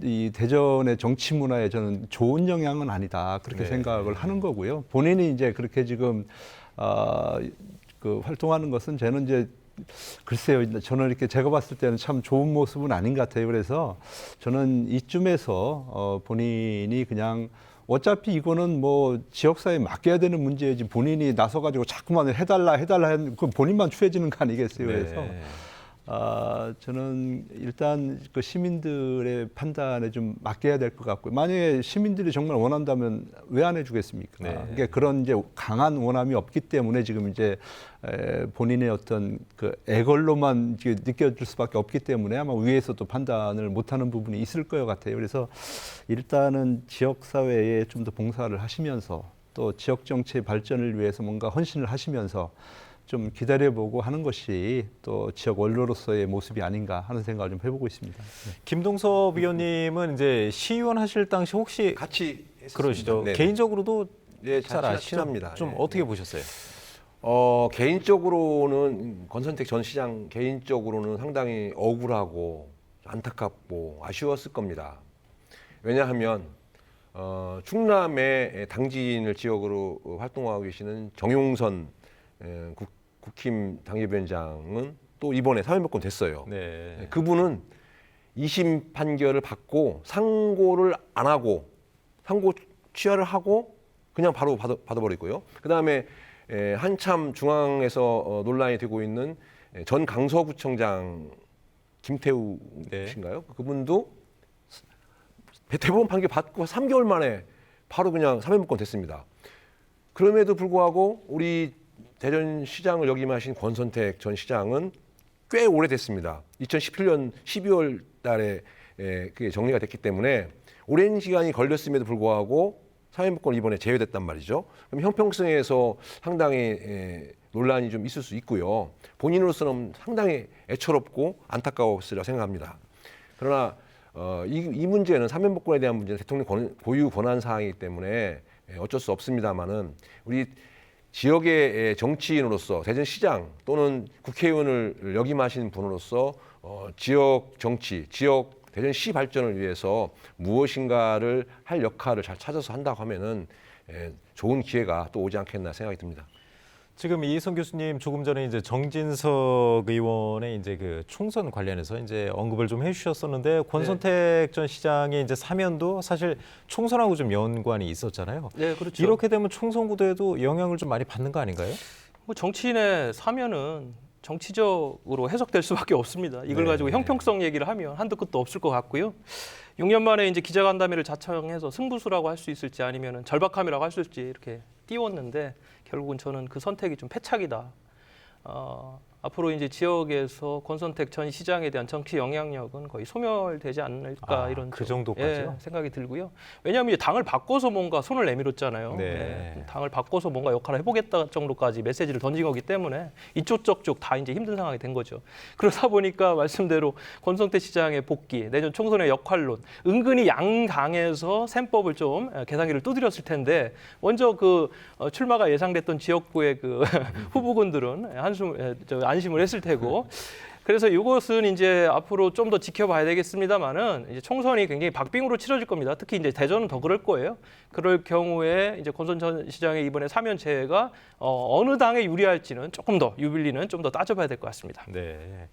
이 대전의 정치 문화에 저는 좋은 영향은 아니다 그렇게 네. 생각을 하는 거고요. 본인이 이제 그렇게 지금 그 활동하는 것은 저는 이제 글쎄요, 저는 이렇게 제가 봤을 때는 참 좋은 모습은 아닌 것 같아요. 그래서 저는 이쯤에서 본인이 그냥 어차피 이거는 뭐 지역사회에 맡겨야 되는 문제지 본인이 나서가지고 자꾸만 해달라 그 본인만 추해지는 거 아니겠어요. 그래서 저는 일단 그 시민들의 판단에 좀 맡겨야 될 것 같고요. 만약에 시민들이 정말 원한다면 왜 안 해주겠습니까? 네. 그러니까 그런 이제 강한 원함이 없기 때문에 지금 이제 본인의 어떤 그 애걸로만 이제 느껴질 수밖에 없기 때문에 아마 위에서도 판단을 못하는 부분이 있을 것 같아요. 그래서 일단은 지역 사회에 좀 더 봉사를 하시면서 또 지역 정치의 발전을 위해서 뭔가 헌신을 하시면서 좀 기다려보고 하는 것이 또 지역 원로로서의 모습이 아닌가 하는 생각을 좀 해보고 있습니다. 김동섭 위원님은 이제 시의원 하실 당시 혹시 같이 했었습니다. 그러시죠? 네. 개인적으로도 네, 잘 아시죠? 합니다. 좀 네. 어떻게 보셨어요? 개인적으로는 권선택 전 시장 개인적으로는 상당히 억울하고 안타깝고 아쉬웠을 겁니다. 왜냐하면 충남의 당진을 지역으로 활동하고 계시는 정용선 국힘 당협위원장은 또 이번에 사면복권 됐어요. 네. 그분은 2심 판결을 받고 상고를 안 하고 상고 취하를 하고 그냥 바로 받아버리고요. 그다음에 한참 중앙에서 논란이 되고 있는 전 강서구청장 김태우 씨인가요? 그분도 대법원 판결 받고 3개월 만에 바로 그냥 사면복권 됐습니다. 그럼에도 불구하고 우리 대전시장을 역임하신 권선택 전 시장은 꽤 오래됐습니다. 2017년 12월 달에 그게 정리가 됐기 때문에 오랜 시간이 걸렸음에도 불구하고 사면복권 이번에 제외됐단 말이죠. 그럼 형평성에서 상당히 논란이 좀 있을 수 있고요. 본인으로서는 상당히 애처롭고 안타까웠으리라 생각합니다. 그러나 이 문제는 사면복권에 대한 문제는 대통령 고유 권한 사항이기 때문에 어쩔 수 없습니다만은 우리 지역의 정치인으로서 대전시장 또는 국회의원을 역임하신 분으로서 지역 정치, 지역 대전시 발전을 위해서 무엇인가를 할 역할을 잘 찾아서 한다고 하면은 좋은 기회가 또 오지 않겠나 생각이 듭니다. 지금 이희성 교수님 조금 전에 이제 정진석 의원의 이제 그 총선 관련해서 이제 언급을 좀 해주셨었는데 권선택 전 시장의 이제 사면도 사실 총선하고 좀 연관이 있었잖아요. 네, 그렇죠. 이렇게 되면 총선 구도에도 영향을 좀 많이 받는 거 아닌가요? 뭐 정치인의 사면은 정치적으로 해석될 수밖에 없습니다. 이걸 네. 가지고 형평성 얘기를 하면 한도 끝도 없을 것 같고요. 6년 만에 이제 기자간담회를 자청해서 승부수라고 할 수 있을지 아니면은 절박함이라고 할 수 있을지 이렇게 띄웠는데 결국은 저는 그 선택이 좀 패착이다. 앞으로 이제 지역에서 권선택 전 시장에 대한 정치 영향력은 거의 소멸되지 않을까 이런 그 정도까지요? 생각이 들고요. 왜냐하면 이제 당을 바꿔서 뭔가 손을 내밀었잖아요. 네. 당을 바꿔서 뭔가 역할을 해보겠다 정도까지 메시지를 던진 거기 때문에 이쪽 저쪽 다 이제 힘든 상황이 된 거죠. 그러다 보니까 말씀대로 권선택 시장의 복귀, 내년 총선의 역할론, 은근히 양당에서 셈법을 좀 계산기를 두드렸을 텐데 먼저 그 출마가 예상됐던 지역구의 그 후보군들은 안심을 했을 테고 그래서 이것은 이제 앞으로 좀 더 지켜봐야 되겠습니다만은 이제 총선이 굉장히 박빙으로 치러질 겁니다. 특히 이제 대전은 더 그럴 거예요. 그럴 경우에 이제 권선 전 시장의 이번에 사면체가 어느 당에 유리할지는 조금 더 유빌리는 좀 더 따져봐야 될 것 같습니다. 네.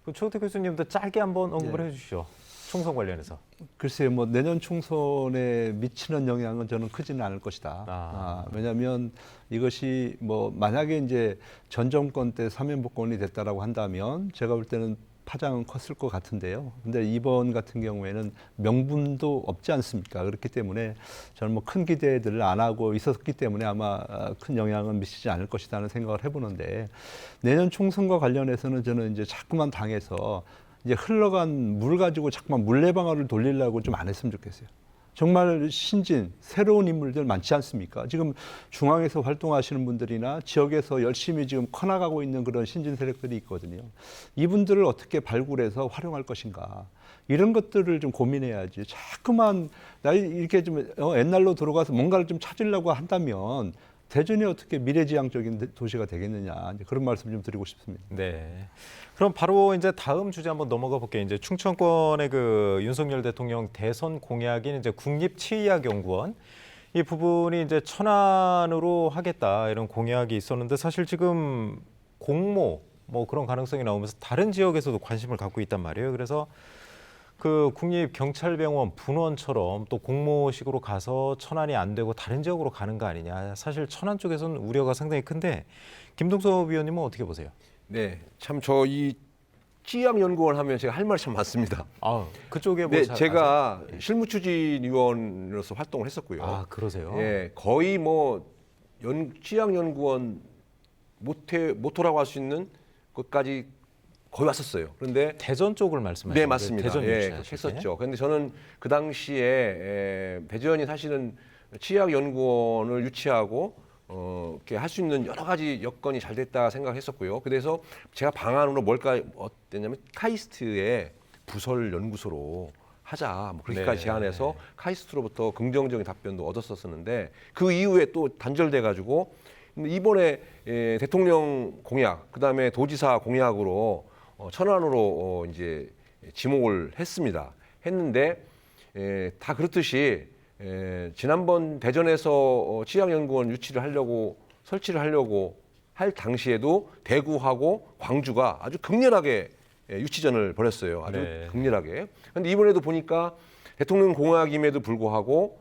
그럼 최우태 교수님도 짧게 한번 언급을 해주시죠. 총선 관련해서. 글쎄요, 뭐 내년 총선에 미치는 영향은 저는 크지는 않을 것이다. 왜냐하면 이것이 뭐 만약에 이제 전 정권 때 사면복권이 됐다라고 한다면 제가 볼 때는 파장은 컸을 것 같은데요. 근데 이번 같은 경우에는 명분도 없지 않습니까? 그렇기 때문에 저는 뭐 큰 기대들을 안 하고 있었기 때문에 아마 큰 영향은 미치지 않을 것이라는 생각을 해보는데, 내년 총선과 관련해서는 저는 이제 자꾸만 당해서 이제 흘러간 물 가지고 자꾸만 물레방아를 돌리려고 좀 안 했으면 좋겠어요. 정말 신진, 새로운 인물들 많지 않습니까? 지금 중앙에서 활동하시는 분들이나 지역에서 열심히 지금 커나가고 있는 그런 신진 세력들이 있거든요. 이분들을 어떻게 발굴해서 활용할 것인가. 이런 것들을 좀 고민해야지. 자꾸만 나 이렇게 좀 옛날로 돌아가서 뭔가를 좀 찾으려고 한다면 대전이 어떻게 미래지향적인 도시가 되겠느냐, 이제 그런 말씀 좀 드리고 싶습니다. 네. 그럼 바로 이제 다음 주제 한번 넘어가 볼게요. 이제 충청권의 그 윤석열 대통령 대선 공약인 이제 국립치의학연구원, 이 부분이 이제 천안으로 하겠다 이런 공약이 있었는데, 사실 지금 공모 뭐 그런 가능성이 나오면서 다른 지역에서도 관심을 갖고 있단 말이에요. 그래서 그 국립경찰병원 분원처럼 또 공모식으로 가서 천안이 안 되고 다른 지역으로 가는 거 아니냐. 사실 천안 쪽에서는 우려가 상당히 큰데, 김동섭 위원님은 어떻게 보세요? 네, 참 저 이 치의학연구원 하면 제가 할 말이 참 많습니다. 아, 그쪽에 뭐 네, 잘 제가 실무추진위원으로서 활동을 했었고요. 아, 그러세요? 예, 거의 뭐 치의학연구원 모토라고 할 수 있는 것까지 거의 왔었어요. 그런데 대전 쪽을 말씀하시는 네, 거예요? 맞습니다. 대전 예, 유치하실 때? 했었죠. 그런데 저는 그 당시에 대전이 사실은 치의학연구원을 유치하고 이렇게 할 수 있는 여러 가지 여건이 잘 됐다 생각했었고요. 그래서 제가 방안으로 뭘까 어땠냐면 카이스트의 부설 연구소로 하자, 뭐 그렇게까지 네. 제안해서 카이스트로부터 긍정적인 답변도 얻었었는데, 그 이후에 또 단절돼 가지고 이번에 대통령 공약, 그다음에 도지사 공약으로 천안으로 이제 지목을 했는데 다 그렇듯이 지난번 대전에서 치의학연구원 설치를 하려고 할 당시에도 대구하고 광주가 아주 극렬하게 유치전을 벌였어요. 아주 네. 극렬하게. 그런데 이번에도 보니까 대통령 공약임에도 불구하고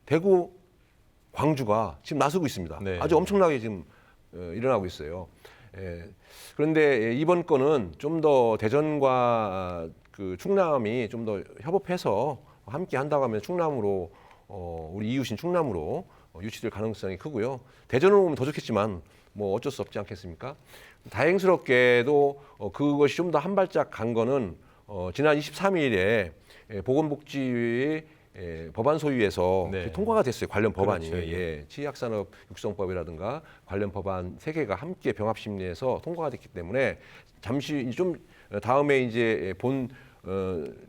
대구, 광주가 지금 나서고 있습니다. 네. 아주 엄청나게 지금 일어나고 있어요. 그런데 이번 건은 좀 더 대전과 그 충남이 좀 더 협업해서 함께 한다고 하면 충남으로 우리 이웃인 충남으로 유치될 가능성이 크고요. 대전으로 오면 더 좋겠지만 뭐 어쩔 수 없지 않겠습니까? 다행스럽게도 그것이 좀 더 한 발짝 간 거는 지난 23일에 보건복지위 법안 소위에서 네. 통과가 됐어요. 관련 법안이. 그렇죠, 예. 예, 치의학산업 육성법이라든가 관련 법안 3개가 함께 병합심리해서 통과가 됐기 때문에 잠시 좀 다음에 이제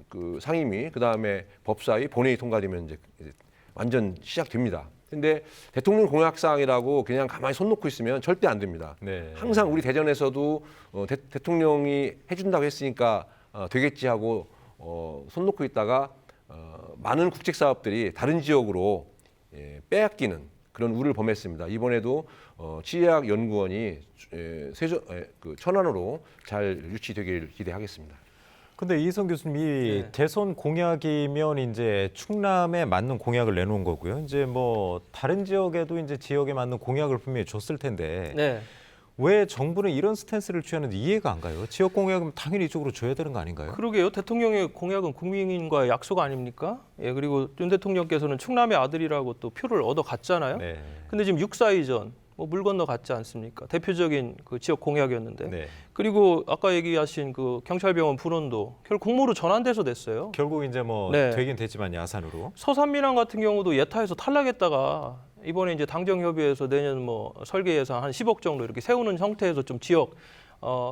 그 상임위, 그 다음에 법사위, 본회의 통과되면 이제 완전 시작됩니다. 근데 대통령 공약사항이라고 그냥 가만히 손 놓고 있으면 절대 안 됩니다. 네. 항상 우리 대전에서도 대통령이 해준다고 했으니까 되겠지 하고 손 놓고 있다가 많은 국책 사업들이 다른 지역으로 빼앗기는 그런 우를 범했습니다. 이번에도 치의학연구원이 천안으로 잘 유치되길 기대하겠습니다. 근데 이희성 교수님이 네. 대선 공약이면 이제 충남에 맞는 공약을 내놓은 거고요. 이제 뭐 다른 지역에도 이제 지역에 맞는 공약을 분명히 줬을 텐데 네. 왜 정부는 이런 스탠스를 취하는지 이해가 안 가요. 지역 공약은 당연히 이쪽으로 줘야 되는 거 아닌가요? 그러게요. 대통령의 공약은 국민과의 약속 아닙니까? 예, 그리고 윤 대통령께서는 충남의 아들이라고 또 표를 얻어갔잖아요. 네. 근데 지금 육사이전 뭐 물 건너 갔지 않습니까? 대표적인 그 지역 공약이었는데. 네. 그리고 아까 얘기하신 그 경찰병원 분원도 결국 공모로 전환돼서 됐어요. 결국 이제 뭐 네. 되긴 됐지만 야산으로. 서산민항 같은 경우도 예타에서 탈락했다가 이번에 이제 당정협의회에서 내년 뭐 설계 예산 한 10억 정도 이렇게 세우는 형태에서 좀 지역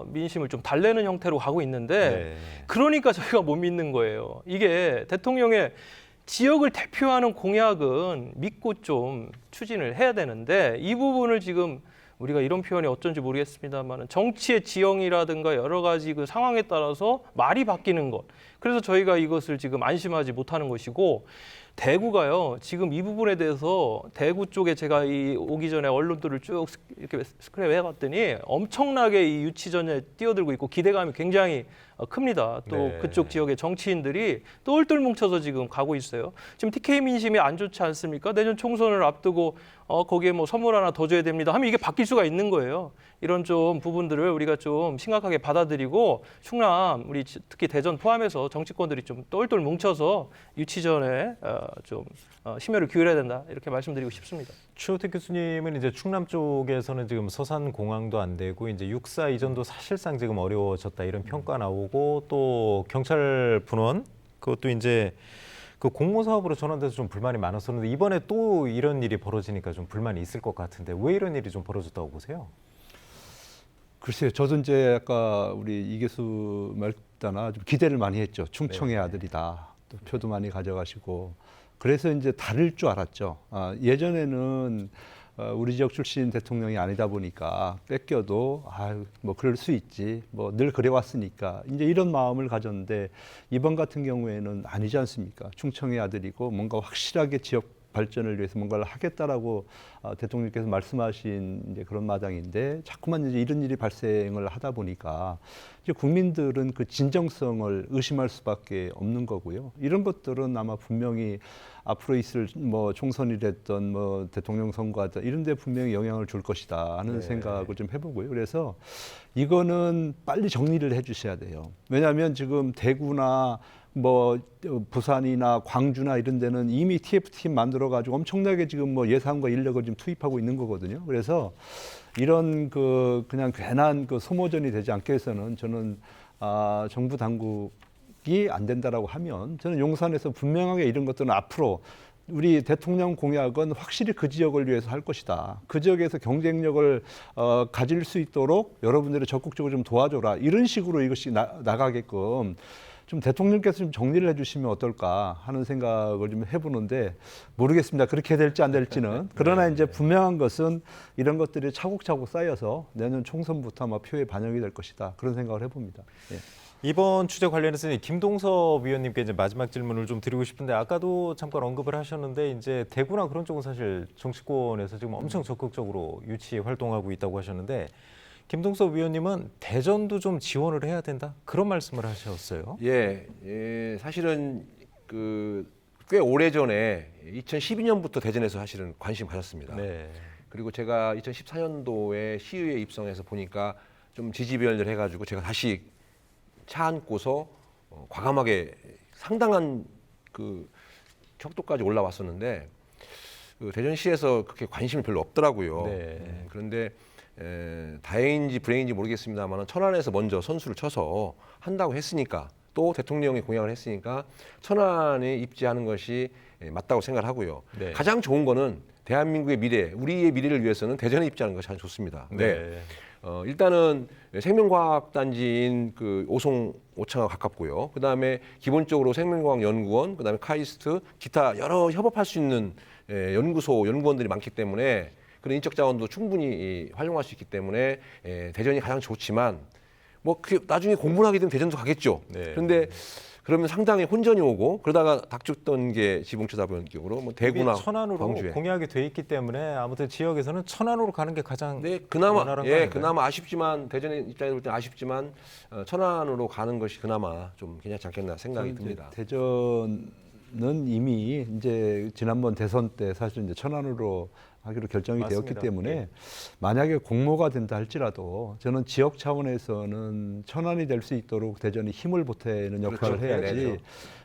민심을 좀 달래는 형태로 가고 있는데 네. 그러니까 저희가 못 믿는 거예요. 이게 대통령의 지역을 대표하는 공약은 믿고 좀 추진을 해야 되는데 이 부분을 지금 우리가 이런 표현이 어쩐지 모르겠습니다만 정치의 지형이라든가 여러 가지 그 상황에 따라서 말이 바뀌는 것. 그래서 저희가 이것을 지금 안심하지 못하는 것이고 대구가요. 지금 이 부분에 대해서 대구 쪽에 제가 오기 전에 언론들을 쭉 이렇게 스크랩 해봤더니 엄청나게 이 유치전에 뛰어들고 있고 기대감이 굉장히 큽니다. 또 네. 그쪽 지역의 정치인들이 똘똘 뭉쳐서 지금 가고 있어요. 지금 TK 민심이 안 좋지 않습니까? 내년 총선을 앞두고 거기에 뭐 선물 하나 더 줘야 됩니다 하면 이게 바뀔 수가 있는 거예요. 이런 좀 부분들을 우리가 좀 심각하게 받아들이고 충남 우리 특히 대전 포함해서 정치권들이 좀 똘똘 뭉쳐서 유치전에 좀 심혈을 기울여야 된다 이렇게 말씀드리고 싶습니다. 최호택 교수님은 이제 충남 쪽에서는 지금 서산 공항도 안 되고 이제 육사 이전도 사실상 지금 어려워졌다 이런 평가 나오고 또 경찰 분원 그것도 이제 그 공모 사업으로 전환돼서 좀 불만이 많았었는데 이번에 또 이런 일이 벌어지니까 좀 불만이 있을 것 같은데 왜 이런 일이 좀 벌어졌다고 보세요? 글쎄요, 저도 이제 아까 우리 이교수 말따나 좀 기대를 많이 했죠. 충청의 네. 아들이다. 또 표도 많이 가져가시고. 그래서 이제 다를 줄 알았죠. 예전에는 우리 지역 출신 대통령이 아니다 보니까 뺏겨도 뭐 그럴 수 있지. 뭐 늘 그래왔으니까 이제 이런 마음을 가졌는데 이번 같은 경우에는 아니지 않습니까? 충청의 아들이고 뭔가 확실하게 지역 발전을 위해서 뭔가를 하겠다라고 대통령께서 말씀하신 이제 그런 마당인데 자꾸만 이제 이런 일이 발생을 하다 보니까 이제 국민들은 그 진정성을 의심할 수밖에 없는 거고요. 이런 것들은 아마 분명히 앞으로 있을 뭐 총선이 됐던 뭐 대통령 선거하든 이런 데 분명히 영향을 줄 것이다 하는 네. 생각을 좀 해보고요. 그래서 이거는 빨리 정리를 해 주셔야 돼요. 왜냐하면 지금 대구나 뭐 부산이나 광주나 이런 데는 이미 TF팀 만들어 가지고 엄청나게 지금 뭐 예산과 인력을 좀 투입하고 있는 거거든요. 그래서 이런 그 그냥 괜한 그 소모전이 되지 않게 해서는 저는 정부 당국이 안 된다라고 하면 저는 용산에서 분명하게 이런 것들은 앞으로 우리 대통령 공약은 확실히 그 지역을 위해서 할 것이다. 그 지역에서 경쟁력을 가질 수 있도록 여러분들이 적극적으로 좀 도와줘라. 이런 식으로 이것이 나가게끔 좀 대통령께서 좀 정리를 해주시면 어떨까 하는 생각을 좀 해보는데 모르겠습니다. 그렇게 될지 안 될지는. 그러나 이제 분명한 것은 이런 것들이 차곡차곡 쌓여서 내년 총선부터 아마 표에 반영이 될 것이다. 그런 생각을 해봅니다. 예. 이번 취재 관련해서 김동섭 위원님께 이제 마지막 질문을 좀 드리고 싶은데 아까도 잠깐 언급을 하셨는데 이제 대구나 그런 쪽은 사실 정치권에서 지금 엄청 적극적으로 유치 활동하고 있다고 하셨는데 김동섭 위원님은 대전도 좀 지원을 해야 된다 그런 말씀을 하셨어요. 예, 사실은 꽤 오래 전에 2012년부터 대전에서 사실은 관심 가졌습니다. 네. 그리고 제가 2014년도에 시의회 입성해서 보니까 좀 지지배열을 해가지고 제가 다시 차 안고서 과감하게 상당한 그 척도까지 올라왔었는데 그 대전시에서 그렇게 관심이 별로 없더라고요. 네. 그런데 다행인지 불행인지 모르겠습니다만 천안에서 먼저 선수를 쳐서 한다고 했으니까 또 대통령이 공약을 했으니까 천안에 입지하는 것이 맞다고 생각을 하고요. 네. 가장 좋은 거는 대한민국의 미래, 우리의 미래를 위해서는 대전에 입지하는 것이 가장 좋습니다. 네. 일단은 생명과학단지인 그 오송오창과 가깝고요. 그 다음에 기본적으로 생명과학연구원, 그 다음에 카이스트, 기타 여러 협업할 수 있는 연구원들이 많기 때문에 그런 인적 자원도 충분히 활용할 수 있기 때문에 대전이 가장 좋지만 뭐 나중에 공부를 하게 되면 대전도 가겠죠. 네. 그런데 그러면 상당히 혼전이 오고 그러다가 닥쳤던 게 지붕초사변격으로 뭐 대구나 천안으로 광주에. 공약이 돼 있기 때문에 아무튼 지역에서는 천안으로 가는 게 가장 네, 그나마 원활한 거 아닌가요? 그나마 아쉽지만 대전의 입장에서 볼 때 아쉽지만 천안으로 가는 것이 그나마 좀 괜찮지 않겠나 생각이 듭니다. 대전은 이미 이제 지난번 대선 때 사실 이제 천안으로 하기로 결정이 맞습니다. 되었기 때문에 예. 만약에 공모가 된다 할지라도 저는 지역 차원에서는 천안이 될 수 있도록 대전이 힘을 보태는 역할을 그렇죠. 해야지. 네, 네.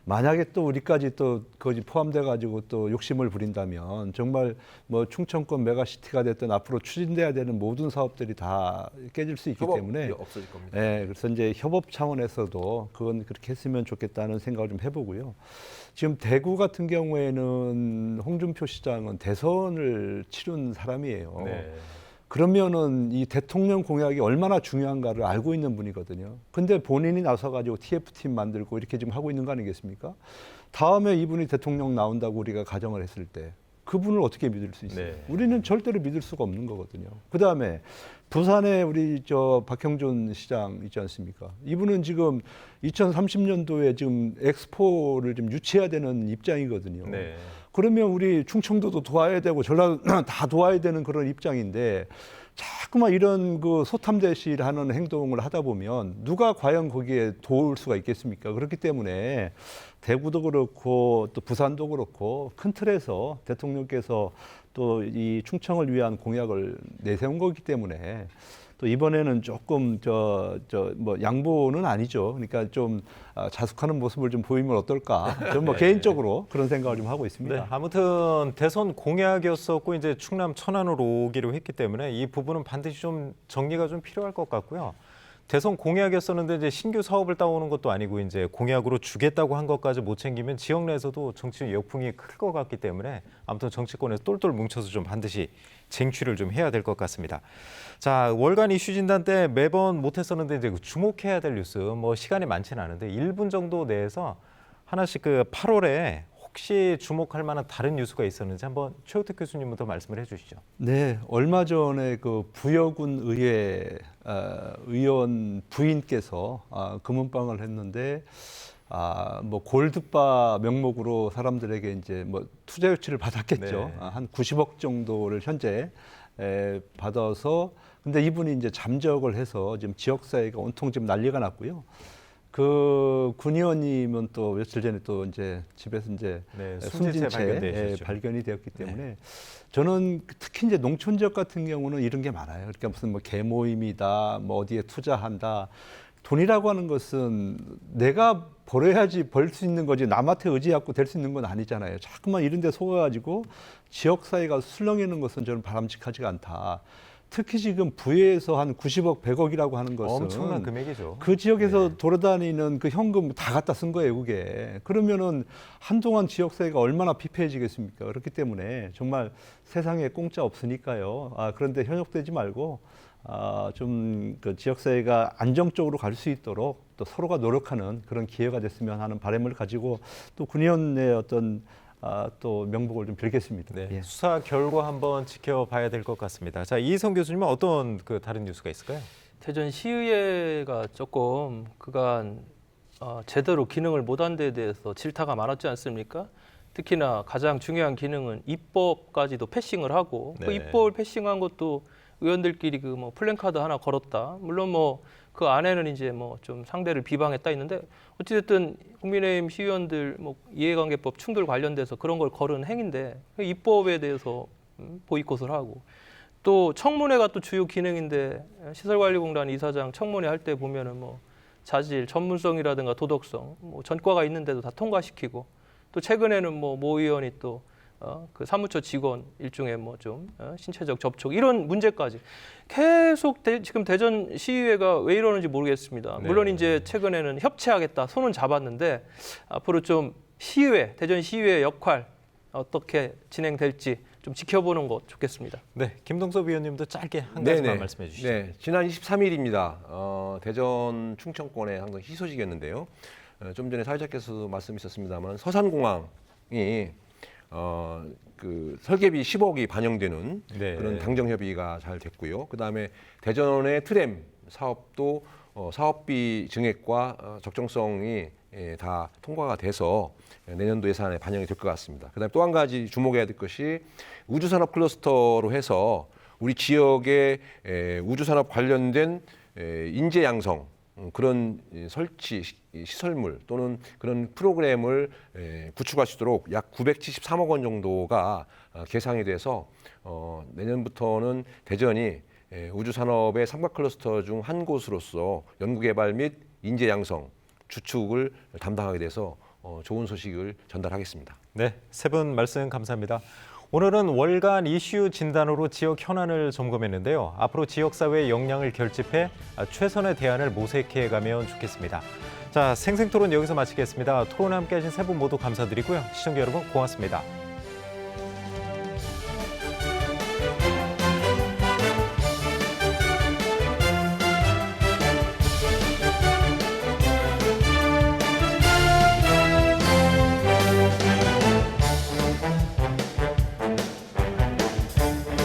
만약에 또 우리까지 또 거기 포함돼 가지고 또 욕심을 부린다면 정말 뭐 충청권 메가시티가 됐든 앞으로 추진돼야 되는 모든 사업들이 다 깨질 수 있기 협업이 때문에 없어질 겁니다. 네, 그래서 이제 협업 차원에서도 그건 그렇게 했으면 좋겠다는 생각을 좀 해보고요. 지금 대구 같은 경우에는 홍준표 시장은 대선을 치른 사람이에요. 네. 그러면은 이 대통령 공약이 얼마나 중요한가를 알고 있는 분이거든요. 근데 본인이 나서가지고 TF팀 만들고 이렇게 지금 하고 있는 거 아니겠습니까? 다음에 이분이 대통령 나온다고 우리가 가정을 했을 때 그분을 어떻게 믿을 수 있어요? 네. 우리는 절대로 믿을 수가 없는 거거든요. 그다음에 부산에 우리 박형준 시장 있지 않습니까? 이분은 지금 2030년도에 지금 엑스포를 좀 유치해야 되는 입장이거든요. 네. 그러면 우리 충청도도 도와야 되고 전라도 다 도와야 되는 그런 입장인데 자꾸만 이런 그 소탐대실하는 행동을 하다 보면 누가 과연 거기에 도울 수가 있겠습니까? 그렇기 때문에 대구도 그렇고 또 부산도 그렇고 큰 틀에서 대통령께서 또 이 충청을 위한 공약을 내세운 거기 때문에 또 이번에는 조금 뭐 양보는 아니죠. 그러니까 좀 자숙하는 모습을 좀 보이면 어떨까? 저는 뭐 네. 개인적으로 그런 생각을 좀 하고 있습니다. 네, 아무튼 대선 공약이었었고 이제 충남 천안으로 오기로 했기 때문에 이 부분은 반드시 좀 정리가 좀 필요할 것 같고요. 대선 공약이었었는데 이제 신규 사업을 따오는 것도 아니고 이제 공약으로 주겠다고 한 것까지 못 챙기면 지역 내에서도 정치 역풍이 클 것 같기 때문에 아무튼 정치권에서 똘똘 뭉쳐서 좀 반드시 쟁취를 좀 해야 될 것 같습니다. 자, 월간 이슈 진단 때 매번 못했었는데 이제 주목해야 될 뉴스 뭐 시간이 많지는 않은데 1분 정도 내에서 하나씩 그 8월에 혹시 주목할 만한 다른 뉴스가 있었는지 한번 최우택 교수님부터 말씀을 해주시죠. 네, 얼마 전에 그 부여군 의회 의원 부인께서 금은방을 했는데 뭐 골드바 명목으로 사람들에게 이제 뭐 투자 유치를 받았겠죠. 네. 한 90억 정도를 현재 받아서 근데 이분이 이제 잠적을 해서 지금 지역사회가 온통 지금 난리가 났고요. 그 군 의원님은 또 며칠 전에 또 이제 집에서 이제 네, 숨진 채 발견되셨죠. 발견이 되었기 때문에 저는 특히 이제 농촌 지역 같은 경우는 이런 게 많아요. 그러니까 무슨 뭐 개모임이다, 뭐 어디에 투자한다. 돈이라고 하는 것은 내가 벌어야지 벌 수 있는 거지 남한테 의지하고 될 수 있는 건 아니잖아요. 자꾸만 이런 데 속아가지고 지역사회가 술렁이는 것은 저는 바람직하지가 않다. 특히 지금 부에서 한 90억, 100억이라고 하는 것은 엄청난 금액이죠. 그 지역에서 돌아다니는 그 현금 다 갖다 쓴 거예요, 그게. 그러면은 한동안 지역사회가 얼마나 피폐해지겠습니까? 그렇기 때문에 정말 세상에 공짜 없으니까요. 그런데 현혹되지 말고 좀 그 지역사회가 안정적으로 갈 수 있도록 또 서로가 노력하는 그런 기회가 됐으면 하는 바람을 가지고 또 군의원의 어떤 또 명복을 좀 빌겠습니다. 네, 예. 수사 결과 한번 지켜봐야 될 것 같습니다. 자, 이희성 교수님은 어떤 그 다른 뉴스가 있을까요? 대전 시의회가 조금 그간 제대로 기능을 못한 데에 대해서 질타가 많았지 않습니까? 특히나 가장 중요한 기능은 입법까지도 패싱을 하고 그 네. 입법을 패싱한 것도 의원들끼리 그 뭐 플랜카드 하나 걸었다. 물론 뭐 그 안에는 이제 뭐 좀 상대를 비방했다 있는데 어찌됐든 국민의힘 시의원들 뭐 이해관계법 충돌 관련돼서 그런 걸 걸은 행인데 입법에 대해서 보이콧을 하고 또 청문회가 또 주요 기능인데 시설관리공단 이사장 청문회 할 때 보면은 뭐 자질, 전문성이라든가 도덕성, 뭐 전과가 있는데도 다 통과시키고 또 최근에는 뭐 모 의원이 또 그 사무처 직원 일종의 뭐 좀 신체적 접촉 이런 문제까지 계속 지금 대전 시의회가 왜 이러는지 모르겠습니다. 네. 물론 이제 최근에는 협치하겠다 손은 잡았는데 앞으로 좀 시의회, 대전 시의회의 역할 어떻게 진행될지 좀 지켜보는 것 좋겠습니다. 네, 김동섭 위원님도 짧게 한 가지만 말씀해 주시죠. 네, 지난 23일입니다. 대전 충청권의 항상 희소식이었는데요. 좀 전에 사회자께서 말씀 있었습니다만 서산공항이 그 설계비 10억이 반영되는 네. 그런 당정 협의가 잘 됐고요. 그 다음에 대전의 트램 사업도 사업비 증액과 적정성이 다 통과가 돼서 내년도 예산에 반영이 될 것 같습니다. 그다음에 또 한 가지 주목해야 될 것이 우주산업 클러스터로 해서 우리 지역의 우주산업 관련된 인재 양성 그런 설치 시설물 또는 그런 프로그램을 구축할 수 있도록 약 973억 원 정도가 계상이 돼서 내년부터는 대전이 우주산업의 삼각 클러스터 중 한 곳으로서 연구개발 및 인재 양성 주축을 담당하게 돼서 좋은 소식을 전달하겠습니다. 네, 세 분 말씀 감사합니다. 오늘은 월간 이슈 진단으로 지역 현안을 점검했는데요. 앞으로 지역사회의 역량을 결집해 최선의 대안을 모색해가면 좋겠습니다. 자, 생생토론 여기서 마치겠습니다. 토론에 함께하신 세 분 모두 감사드리고요. 시청자 여러분 고맙습니다.